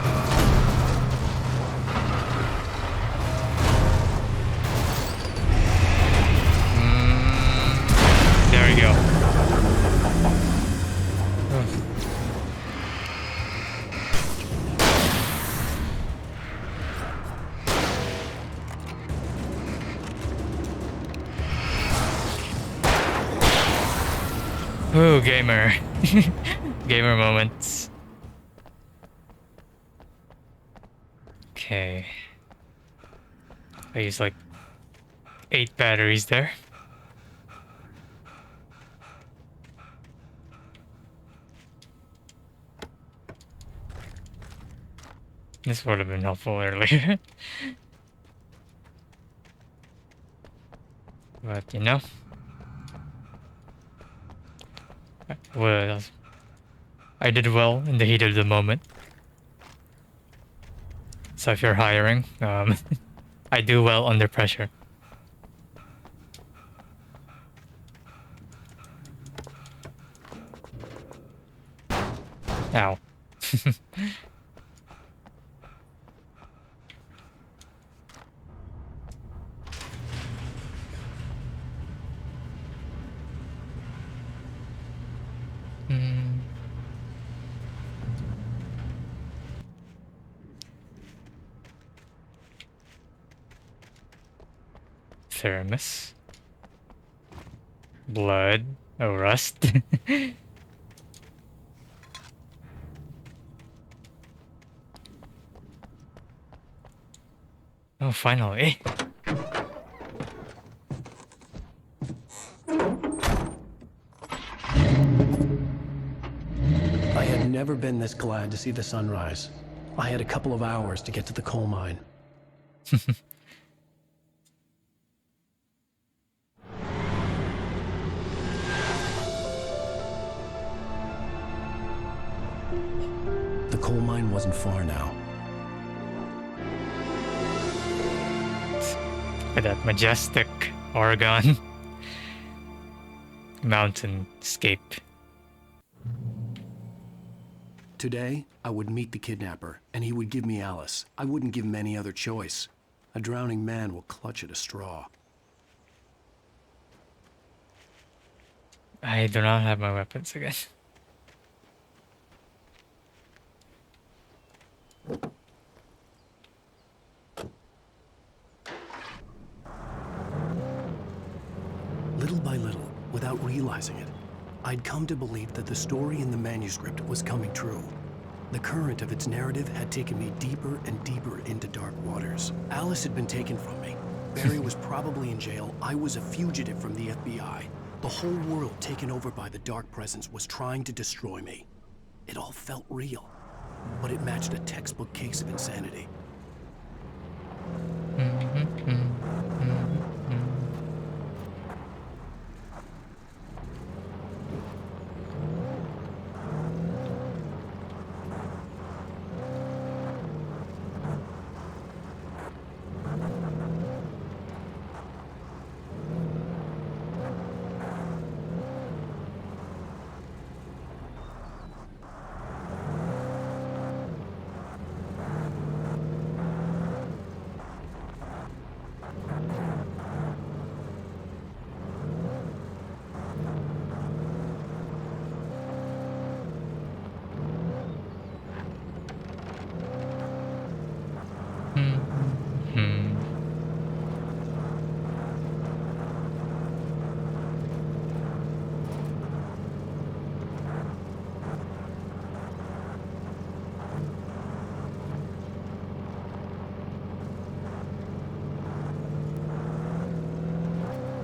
There we go. Ooh, gamer. Gamer moments. Okay. I use like 8 batteries there. This would have been helpful earlier. But you know. Well, I did well in the heat of the moment. So if you're hiring, I do well under pressure. Ow. Thermos. Blood. Oh, rust. Oh, finally. I had never been this glad to see the sunrise. I had a couple of hours to get to the coal mine. The coal mine wasn't far now. Look at that majestic Oregon mountainscape. Today, I would meet the kidnapper, and he would give me Alice. I wouldn't give him any other choice. A drowning man will clutch at a straw. I do not have my weapons again. Little by little, without realizing it, I'd come to believe that the story in the manuscript was coming true. The current of its narrative had taken me deeper and deeper into dark waters. Alice had been taken from me. Barry was probably in jail. I was a fugitive from the FBI. The whole world taken over by the Dark Presence was trying to destroy me. It all felt real, but it matched a textbook case of insanity.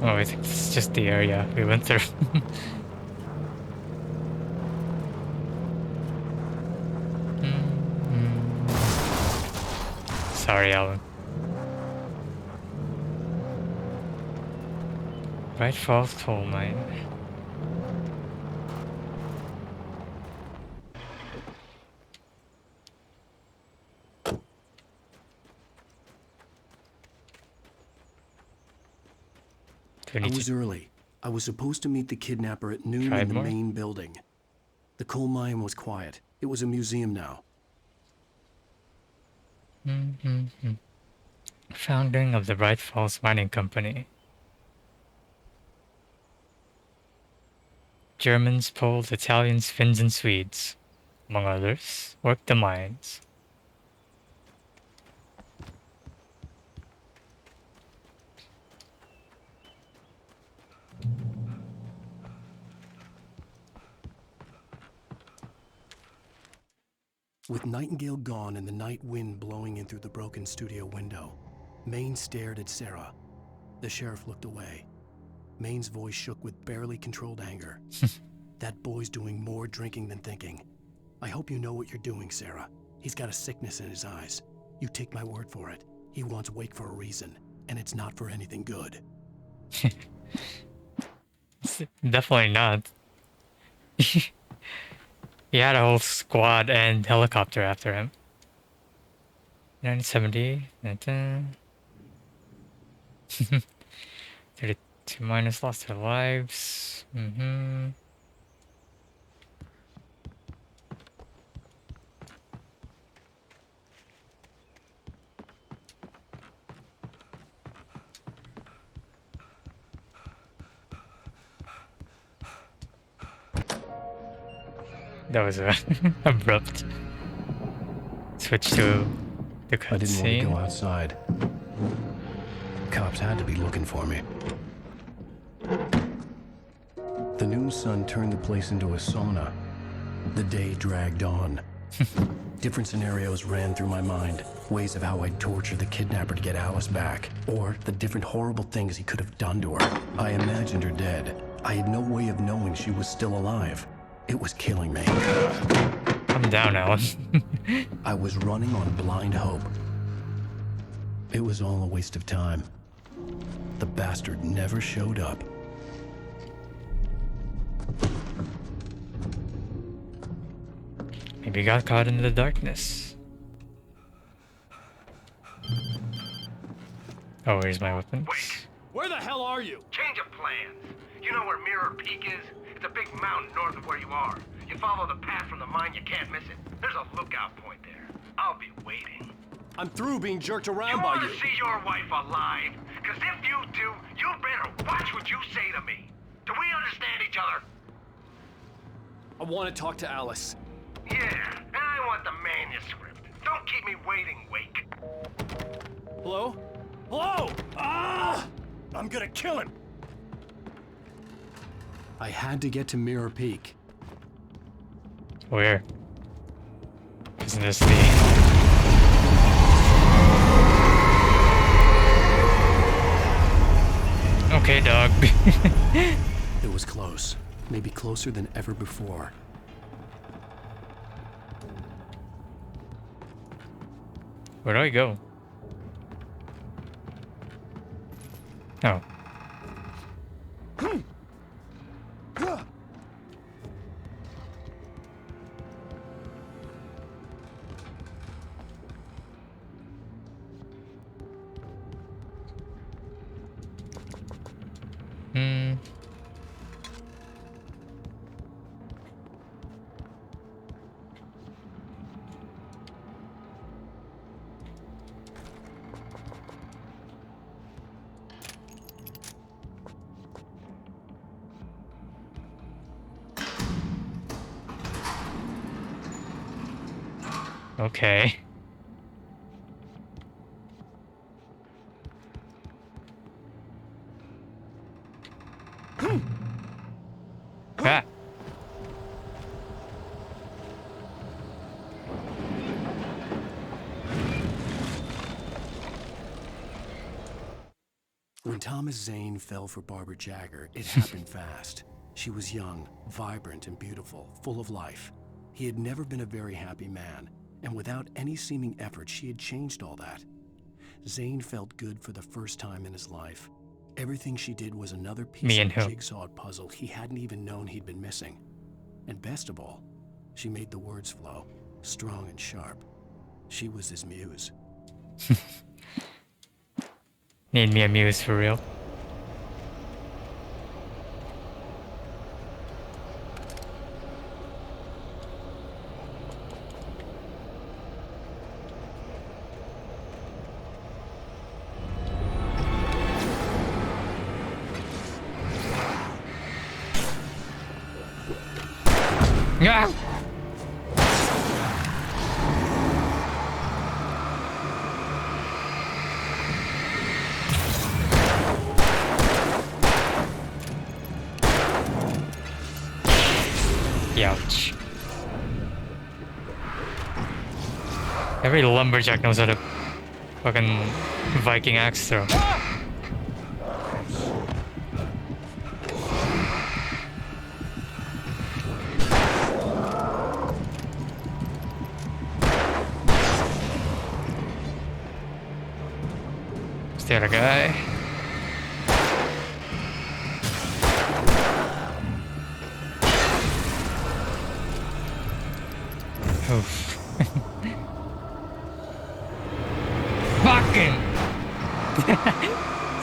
Oh, I think this is just the area we went through. Sorry, Alan. Bright Falls Coal Mine. I was early. I was supposed to meet the kidnapper at noon in the main building. The coal mine was quiet. It was a museum now. Founding of the Bright Falls Mining Company. Germans, Poles, Italians, Finns, and Swedes, among others, worked the mines. With Nightingale gone and the night wind blowing in through the broken studio window, Maine stared at Sarah. The sheriff looked away. Maine's voice shook with barely controlled anger. That boy's doing more drinking than thinking. I hope you know what you're doing, Sarah. He's got a sickness in his eyes. You take my word for it. He wants Wake for a reason, and it's not for anything good. Definitely not. He had a whole squad and helicopter after him. 970. 32 miners lost their lives. That was a abrupt switch to the cutscene. I didn't want to go outside. Cops had to be looking for me. The noon sun turned the place into a sauna. The day dragged on. Different scenarios ran through my mind. Ways of how I'd torture the kidnapper to get Alice back. Or the different horrible things he could have done to her. I imagined her dead. I had no way of knowing she was still alive. It was killing me. Calm down, Alan. I was running on blind hope. It was all a waste of time. The bastard never showed up. Maybe got caught in the darkness. Oh, here's my weapons. Wait! Where the hell are you? Change of plans. You know where Mirror Peak is? It's a big mountain north of where you are. You follow the path from the mine, you can't miss it. There's a lookout point there. I'll be waiting. I'm through being jerked around You by want you. to see your wife alive? Because if you do, you better watch what you say to me. Do we understand each other? I want to talk to Alice. Yeah, and I want the manuscript. Don't keep me waiting, Wake. Hello? Hello! Ah! I'm gonna kill him. I had to get to Mirror Peak. Where? Isn't this the... Okay, dog. It was close. Maybe closer than ever before. Where do I go? Oh. Okay. Ah. When Thomas Zane fell for Barbara Jagger, it happened fast. She was young, vibrant, and beautiful, full of life. He had never been a very happy man, and without any seeming effort, she had changed all that. Zane felt good for the first time in his life. Everything she did was another piece of the jigsaw puzzle he hadn't even known he'd been missing. And best of all, she made the words flow, strong and sharp. She was his muse. Need me a muse for real. Ah! Ouch. Every lumberjack knows how to fucking Viking axe throw. Is there a guy? Oof. Fucking!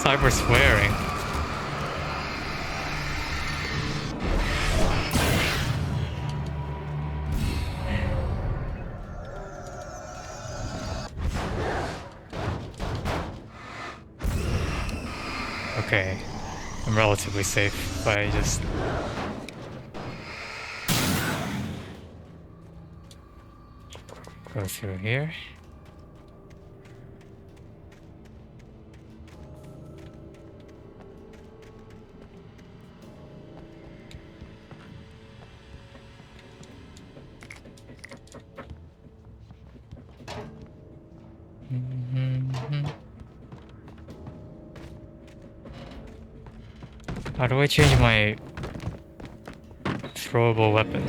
Cyber swearing. Okay, I'm relatively safe, but I just... go through here. How do I change my throwable weapon?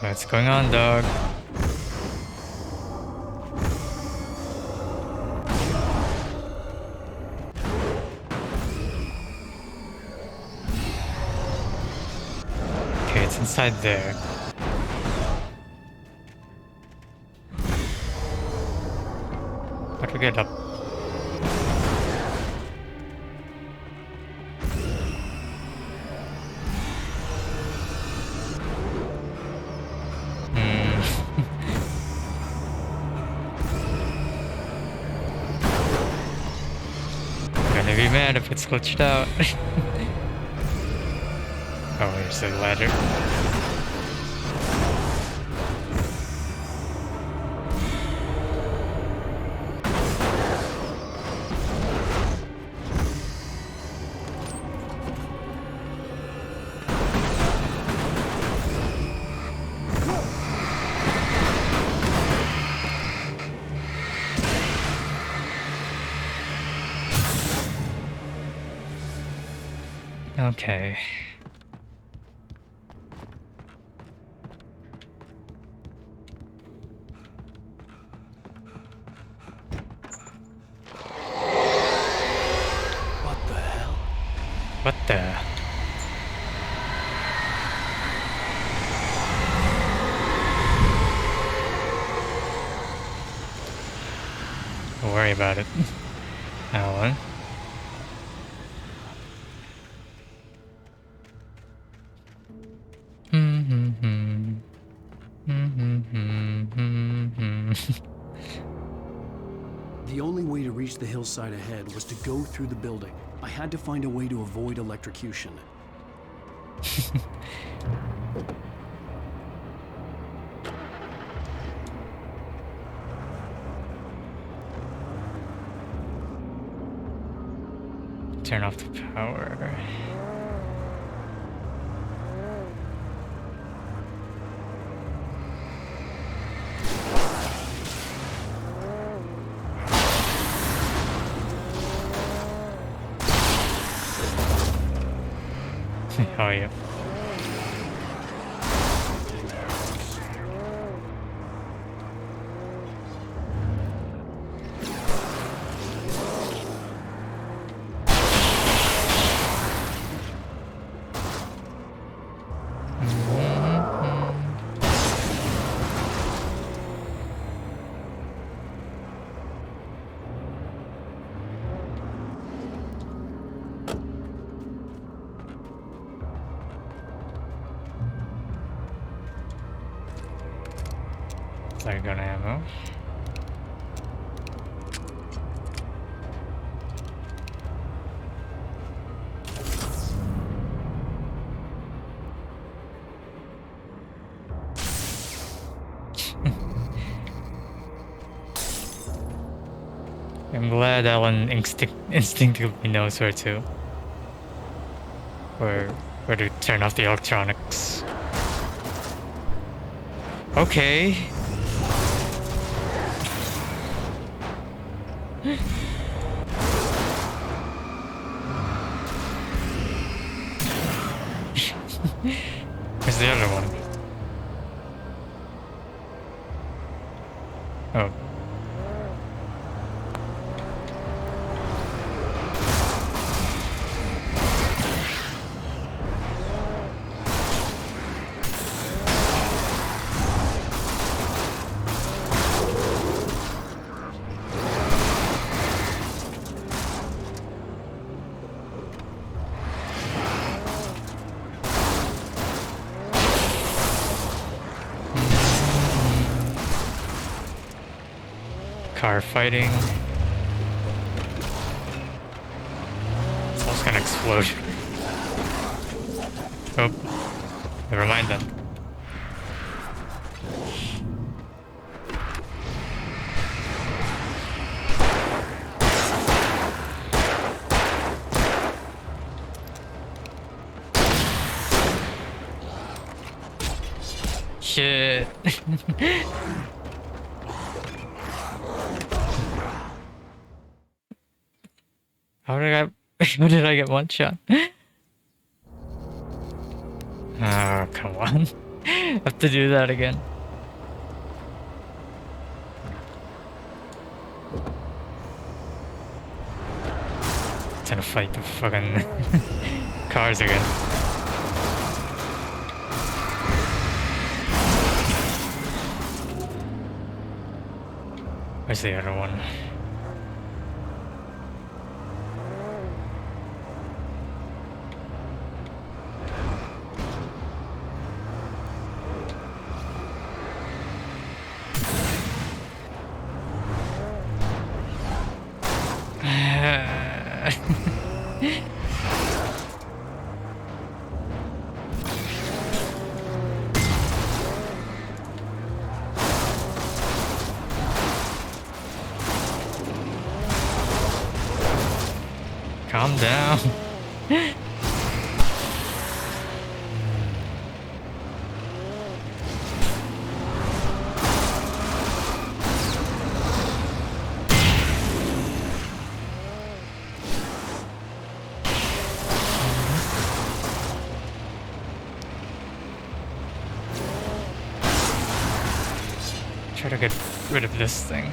What's going on, dog? Okay, it's inside there. How to get up? man, if it's glitched out. Oh, here's the ladder. Okay. What the hell? What the? Don't worry about it, Alan. The only way to reach the hillside ahead was to go through the building. I had to find a way to avoid electrocution. Turn off the power. How are you? Gun ammo. I'm glad Alan instinctively knows where to turn off the electronics. Okay. Where's the other one? Oh. Car fighting. It's also gonna explode. Oh, never mind then. Shit. How did I get one shot? Oh, come on. I have to do that again. Trying to fight the fucking cars again. Where's the other one? Calm down. Try to get rid of this thing.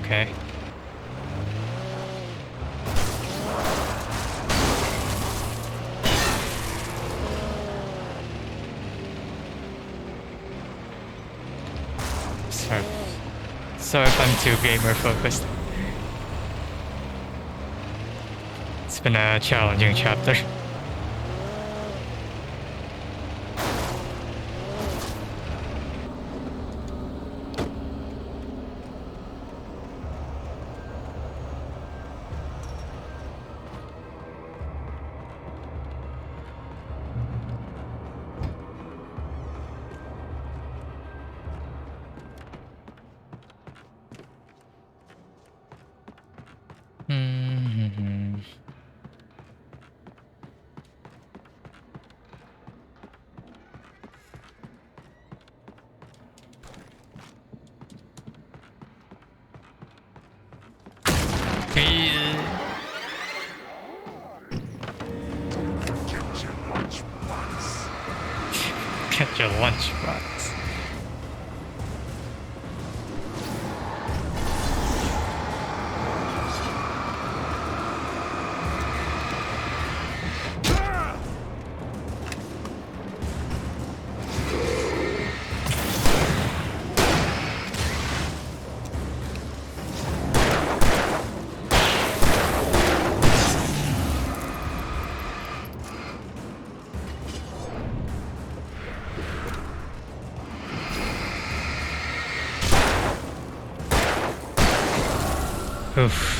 Okay. Sorry if I'm too gamer focused. It's been a challenging chapter. Get your lunchbox. Oof.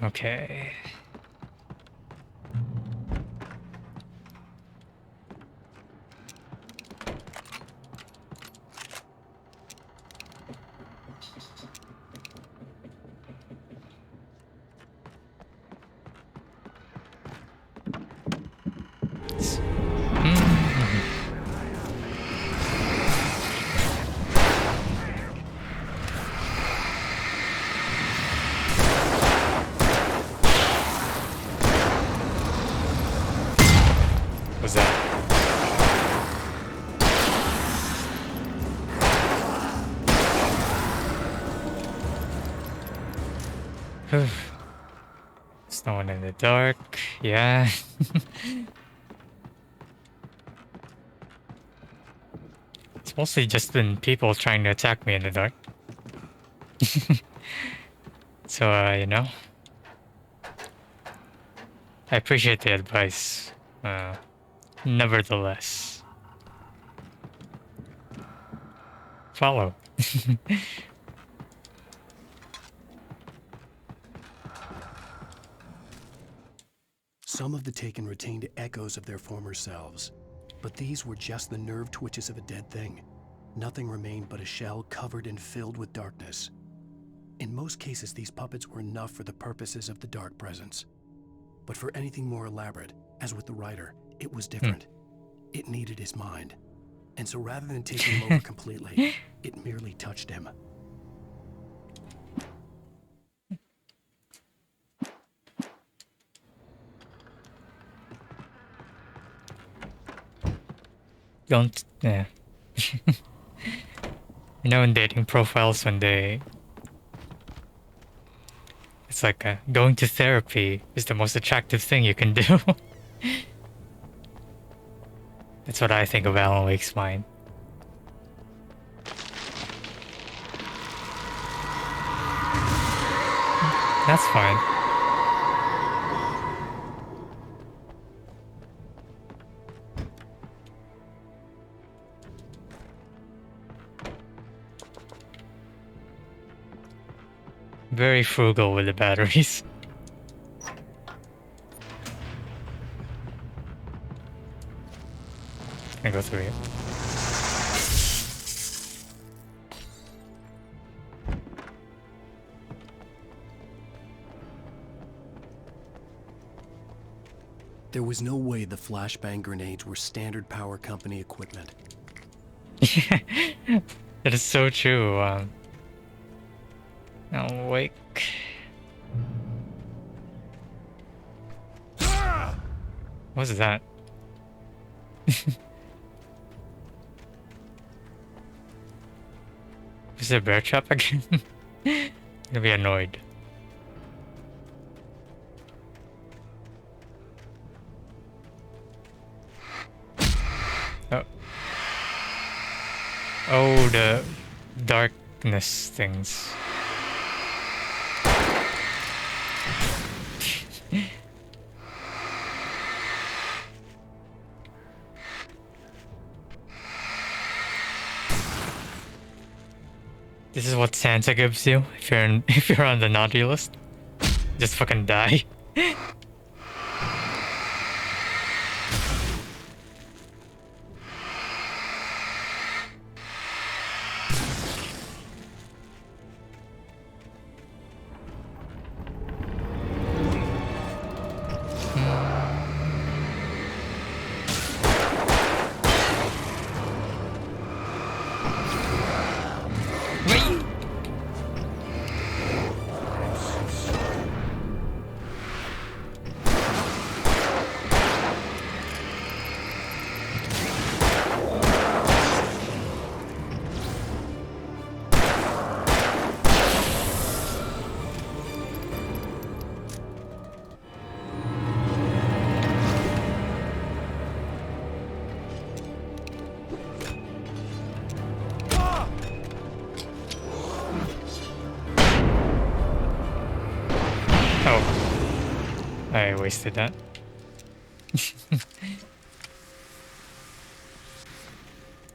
Okay. Was that? There's no one in the dark. Yeah. It's mostly just been people trying to attack me in the dark. So, you know, I appreciate the advice. Nevertheless, follow. Some of the Taken retained echoes of their former selves, but these were just the nerve twitches of a dead thing. Nothing remained but a shell covered and filled with darkness. In most cases, these puppets were enough for the purposes of the Dark Presence. But for anything more elaborate, as with the writer, it was different. It needed his mind. And so rather than taking him over completely, it merely touched him. Don't, yeah. You know, in dating profiles, when it's like going to therapy is the most attractive thing you can do. That's what I think of Alan Wake's mind. That's fine. Very frugal with the batteries. go through here. There was no way the flashbang grenades were Standard Power Company equipment. That is so true. I'll wake. What's that? Is it a bear trap again? I'm gonna be annoyed. Oh. Oh, the darkness things. This is what Santa gives you if you're on the naughty list. Just fucking die. I wasted that.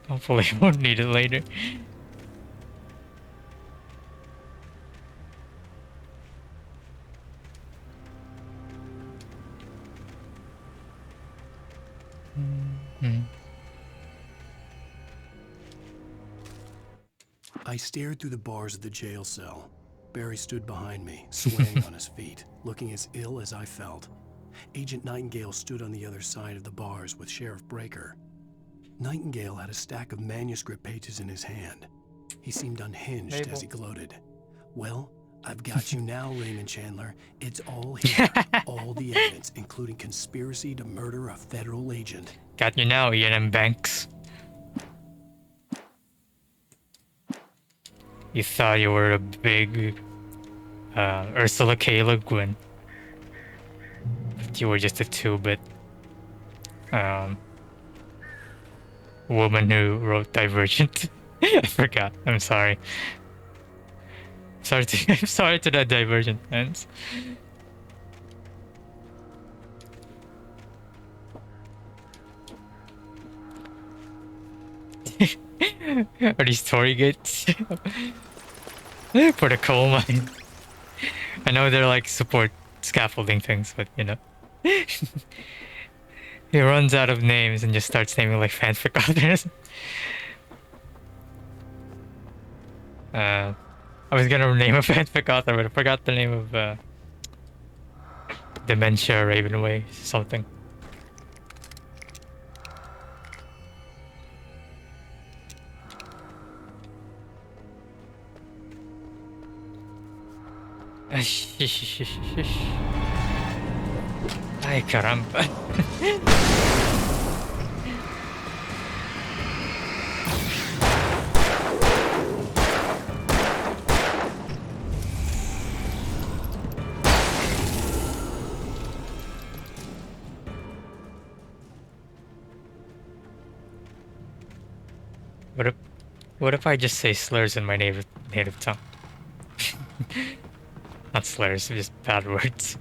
Hopefully I won't need it later. I stared through the bars of the jail cell. Barry stood behind me, swaying on his feet, looking as ill as I felt. Agent Nightingale stood on the other side of the bars with Sheriff Breaker. Nightingale had a stack of manuscript pages in his hand. He seemed unhinged as he gloated. Well, I've got you now, Raymond Chandler. It's all here. All the evidence, including conspiracy to murder a federal agent. Got you now, Ian M. Banks. You thought you were a big Ursula K. Le Guin. But you were just a 2-bit woman who wrote Divergent. I forgot. I'm sorry. I'm sorry to that Divergent fans. Are these Tory gates? For the coal mine. I know they're like support scaffolding things, but you know. He runs out of names and just starts naming like fanfic authors. I was gonna name a fanfic author, but I forgot the name of Dementia Ravenway something. Ay, caramba. What if I just say slurs in my native tongue? Not slurs, just bad words.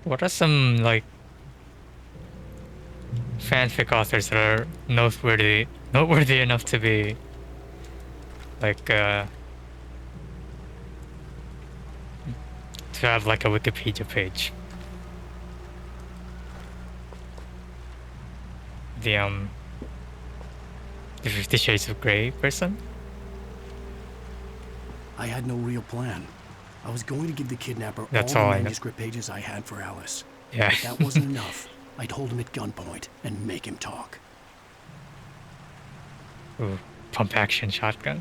What are some like fanfic authors that are noteworthy enough to be like to have like a Wikipedia page. The 50 Shades of Grey person. I had no real plan. I was going to give the kidnapper That's all all the I know. manuscript pages I had for Alice. Yeah. But that wasn't enough. I'd hold him at gunpoint and make him talk. Ooh, pump action shotgun.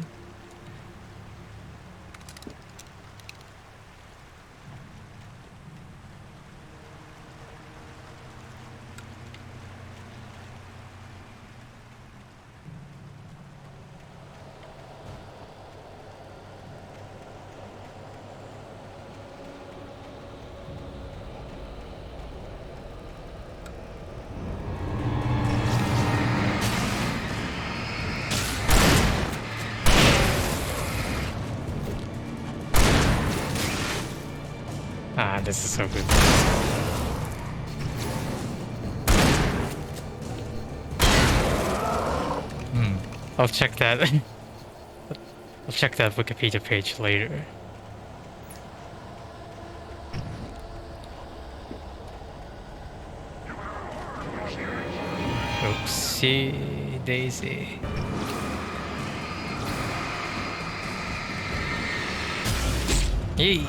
Ah, this is so good. I'll check that. I'll check that Wikipedia page later. Oopsie daisy. Yay!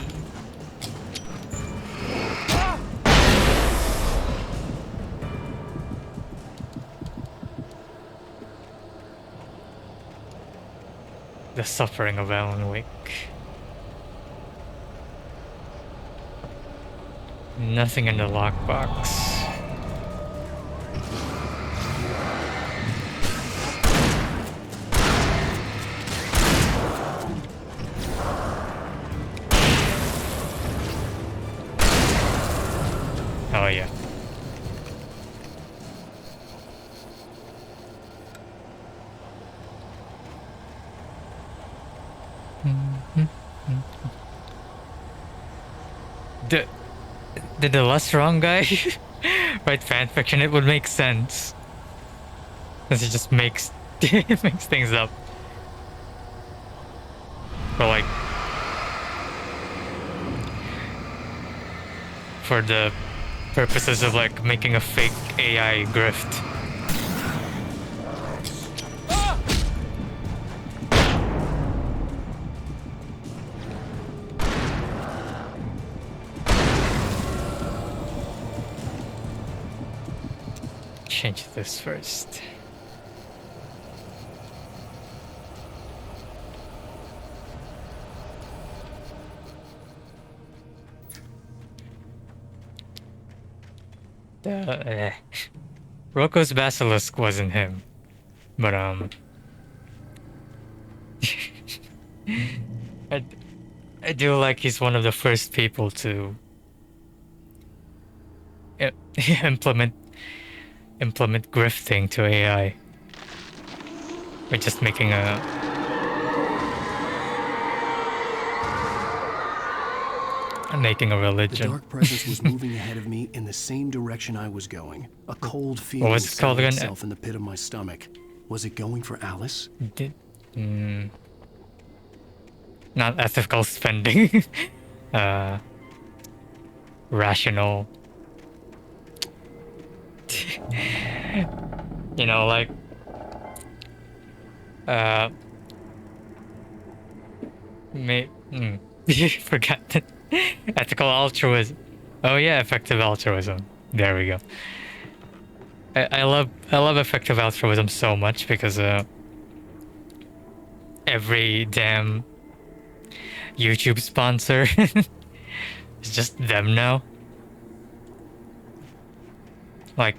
The Suffering of Alan Wake. Nothing in the lockbox. Oh yeah. Did the less wrong guy write fanfiction? It would make sense. Because he just makes makes things up. But like for the purposes of like making a fake AI grift. Change this first. Rocco's basilisk wasn't him, but I do like he's one of the first people to implement grifting to AI. We're just making a religion. The dark presence was moving ahead of me in the same direction I was going. A cold feeling was it called settled again? itself in the pit of my stomach. Was it going for Alice? Not ethical spending. Rational. You know, like forgot that. Ethical altruism. Oh yeah, effective altruism. There we go. I love effective altruism so much because every damn YouTube sponsor is just them now. Like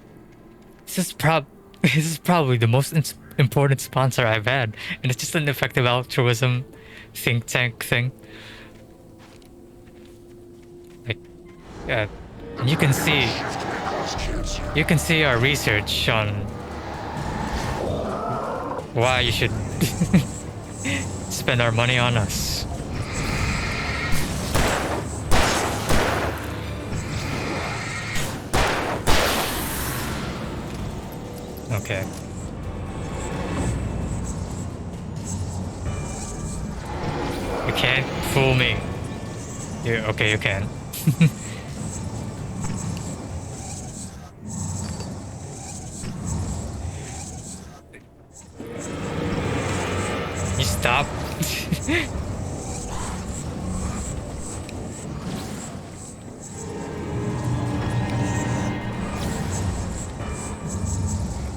this is probably the most important sponsor I've had, and it's just an effective altruism think tank thing. Like, you can see our research on why you should spend our money on us. Okay. You can't fool me. Okay, you can. You stop.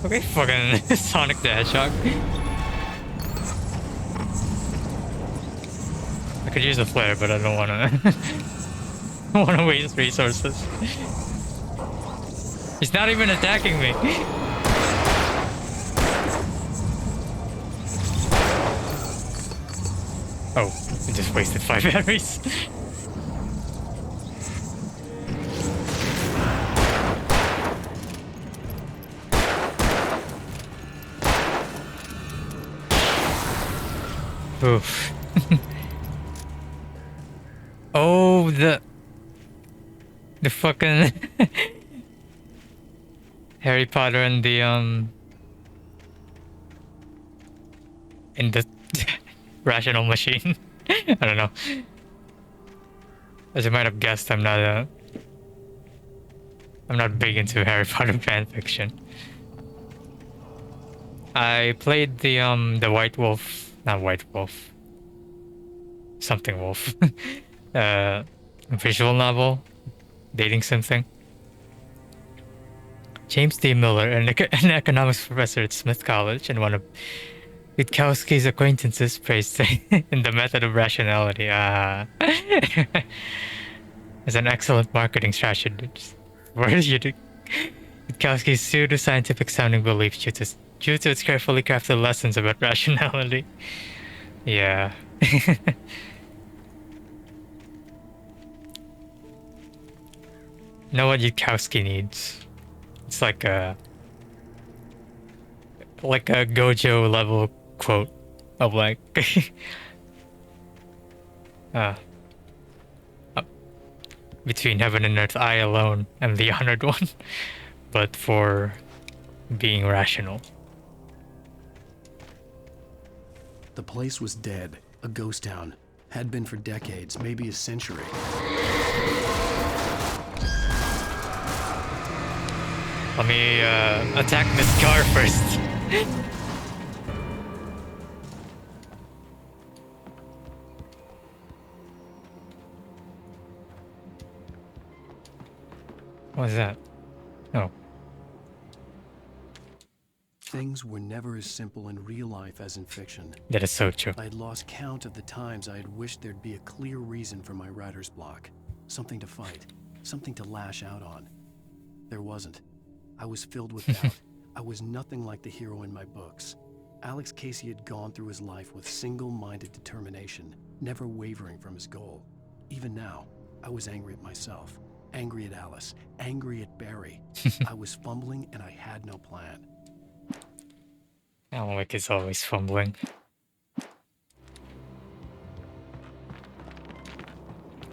Okay, fucking Sonic the Hedgehog. I could use a flare, but I don't wanna. I don't wanna waste resources. He's not even attacking me. Oh, I just wasted 5 batteries. Oof. Oh, the fucking Harry Potter and the in the rational machine. I don't know. As you might have guessed, I'm not big into Harry Potter fan fiction. I played the White Wolf. Not White Wolf. Something Wolf. Visual novel. Dating something. James D. Miller, an economics professor at Smith College and one of Witkowski's acquaintances, praised in The Method of Rationality. It's an excellent marketing strategy. Witkowski's pseudo-scientific sounding belief due to its carefully crafted lessons about rationality. Yeah. Know what Witkowski needs? It's like a Gojo level quote of like between heaven and earth I alone am the honored one, but for being rational. The place was dead, a ghost town. Had been for decades, maybe a century. Let me attack this car first. What is that? Oh. Things were never as simple in real life as in fiction. That is so true. I had lost count of the times I had wished there'd be a clear reason for my writer's block. Something to fight, something to lash out on. There wasn't. I was filled with doubt. I was nothing like the hero in my books. Alex Casey had gone through his life with single-minded determination, never wavering from his goal. Even now, I was angry at myself, angry at Alice, angry at Barry. I was fumbling and I had no plan. Alec is always fumbling.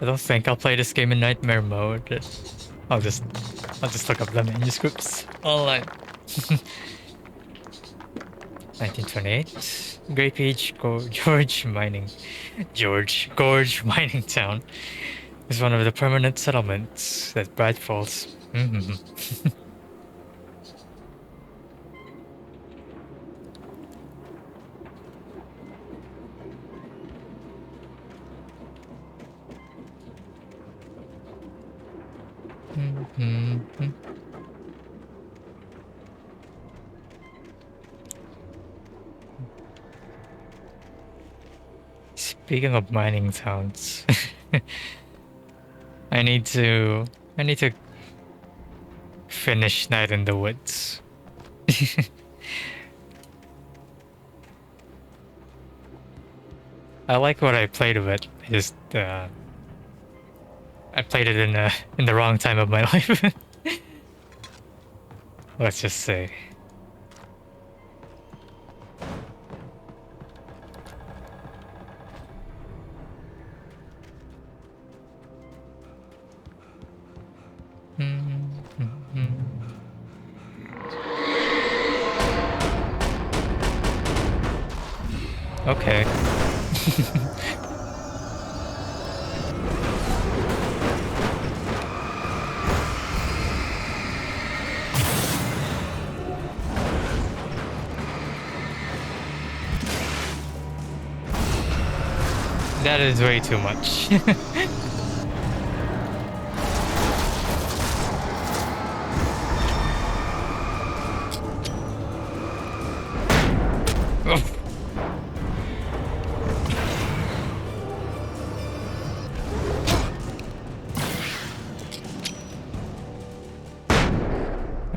I don't think I'll play this game in nightmare mode. I'll just look up the manuscripts online. 1928. Great Peach Gorge Mining Town is one of the permanent settlements that Bright Falls. Speaking of mining towns, I need to finish Night in the Woods. I like what I played of it. I just I played it in the wrong time of my life. Let's just say. Okay. That is way too much. Oh.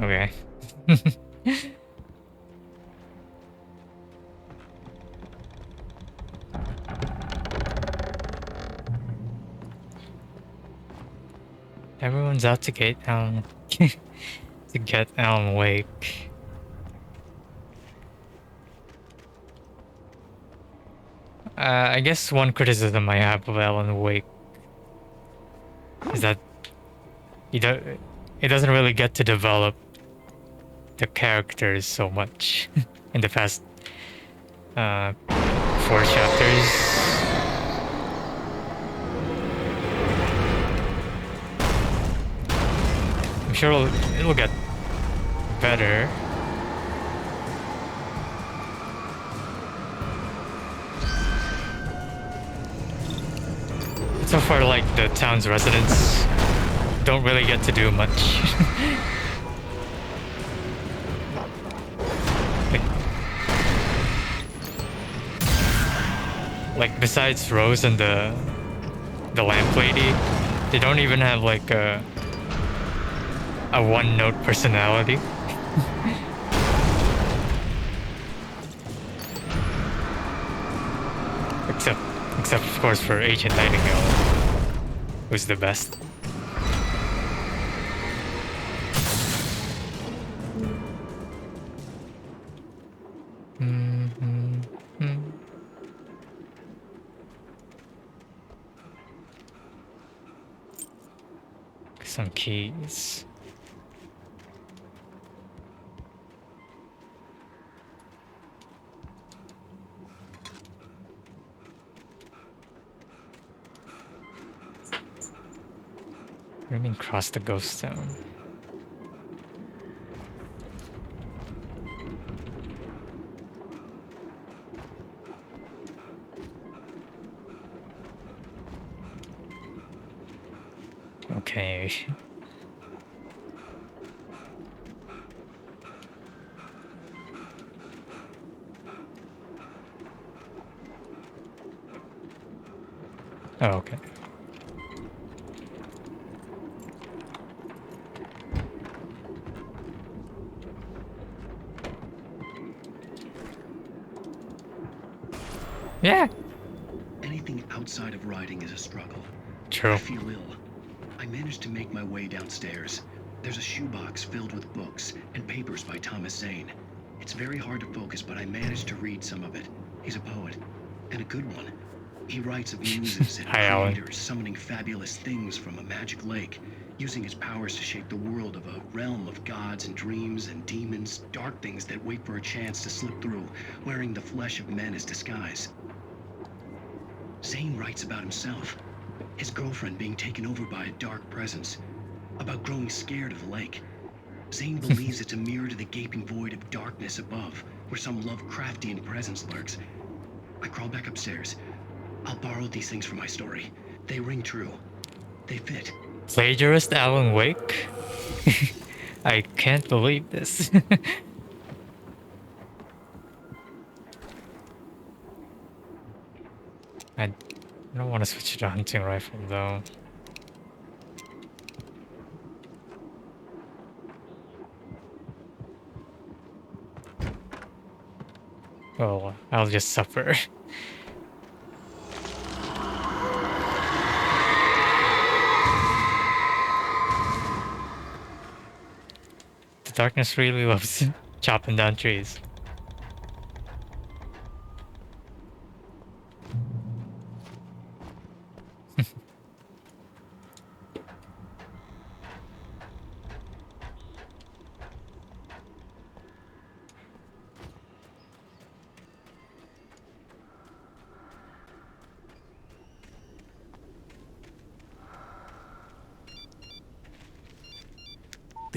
Okay. Everyone's out to get Alan to get Alan Wake. I guess one criticism I have of Alan Wake is that he doesn't really get to develop the characters so much in the past 4 chapters. I'm sure it'll get better. So far, like, the town's residents don't really get to do much. like besides Rose and the lamp lady, they don't even have like a one-note personality. Except of course for Agent Nightingale, who's the best. Some keys. What do you mean cross the ghost zone? Okay. Oh, okay. Yeah. Anything outside of riding is a struggle. True. I feel ill. I managed to make my way downstairs. There's a shoebox filled with books and papers by Thomas Zane. It's very hard to focus, but I managed to read some of it. He's a poet, and a good one. He writes of muses and creators summoning fabulous things from a magic lake, using his powers to shape the world of a realm of gods and dreams and demons, dark things that wait for a chance to slip through, wearing the flesh of men as disguise. Zane writes about himself, his girlfriend being taken over by a dark presence, about growing scared of the lake. Zane believes it's a mirror to the gaping void of darkness above, where some Lovecraftian presence lurks. I crawl back upstairs. I'll borrow these things for my story. They ring true. They fit. Plagiarist Alan Wake? I can't believe this. I don't want to switch to hunting rifle though. Oh, I'll just suffer. The darkness really loves chopping down trees.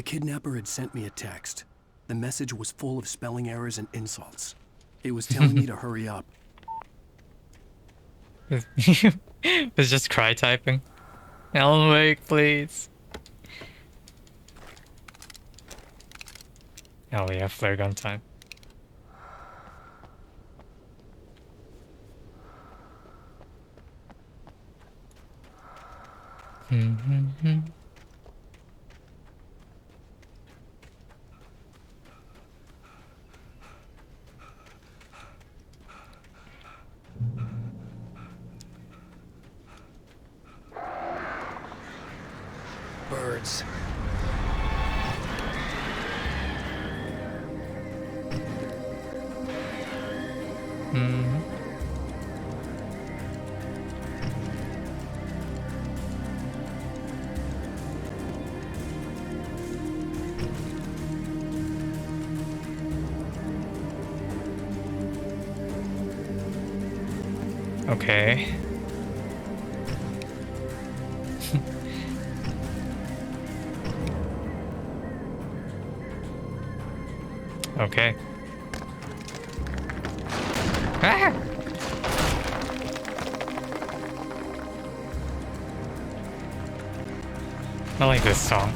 kidnapper had sent me a text. The message was full of spelling errors and insults. It was telling me to hurry up. It's just cry typing. Alan Wake, please. Oh yeah, flare gun time. Birds. Okay. Okay. Ah! I like this song.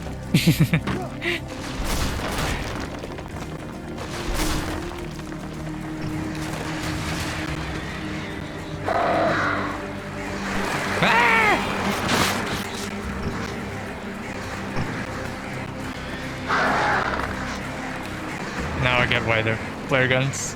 Now I get why they're flare guns.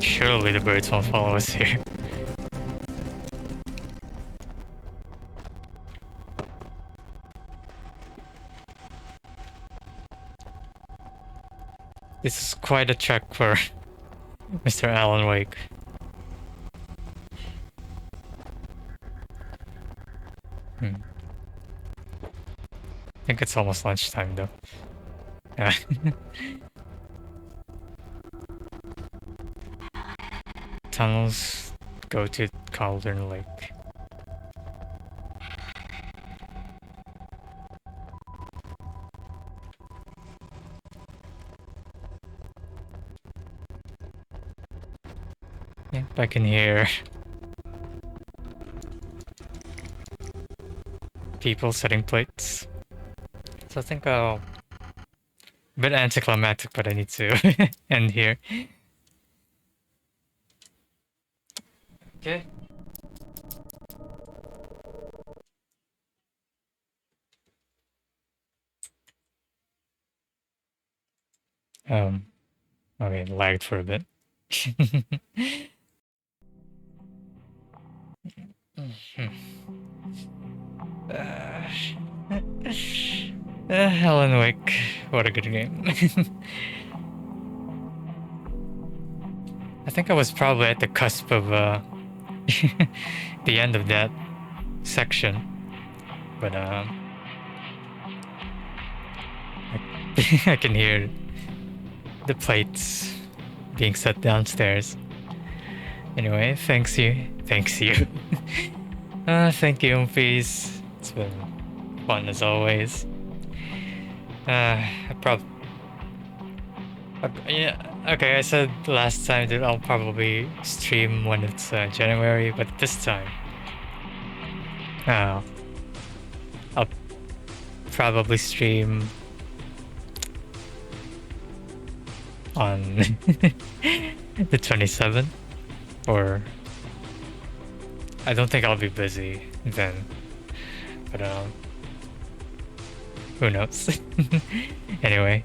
Surely the birds won't follow us here. This is quite a trek for Mr. Alan Wake. I think it's almost lunchtime though. Yeah. Tunnels go to Cauldron Lake. Yeah, I can hear people setting plates. So I think I'll... A bit anticlimactic, but I need to end here. Okay. Okay, lagged for a bit. Alan Wake, what a good game. I think I was probably at the cusp of the end of that section, but I can hear the plates being set downstairs. Anyway, thank you. Thank you, Umphys. It's been fun as always. Okay, I said last time that I'll probably stream when it's January, but this time I'll probably stream on the 27th, or I don't think I'll be busy then, but who knows. Anyway,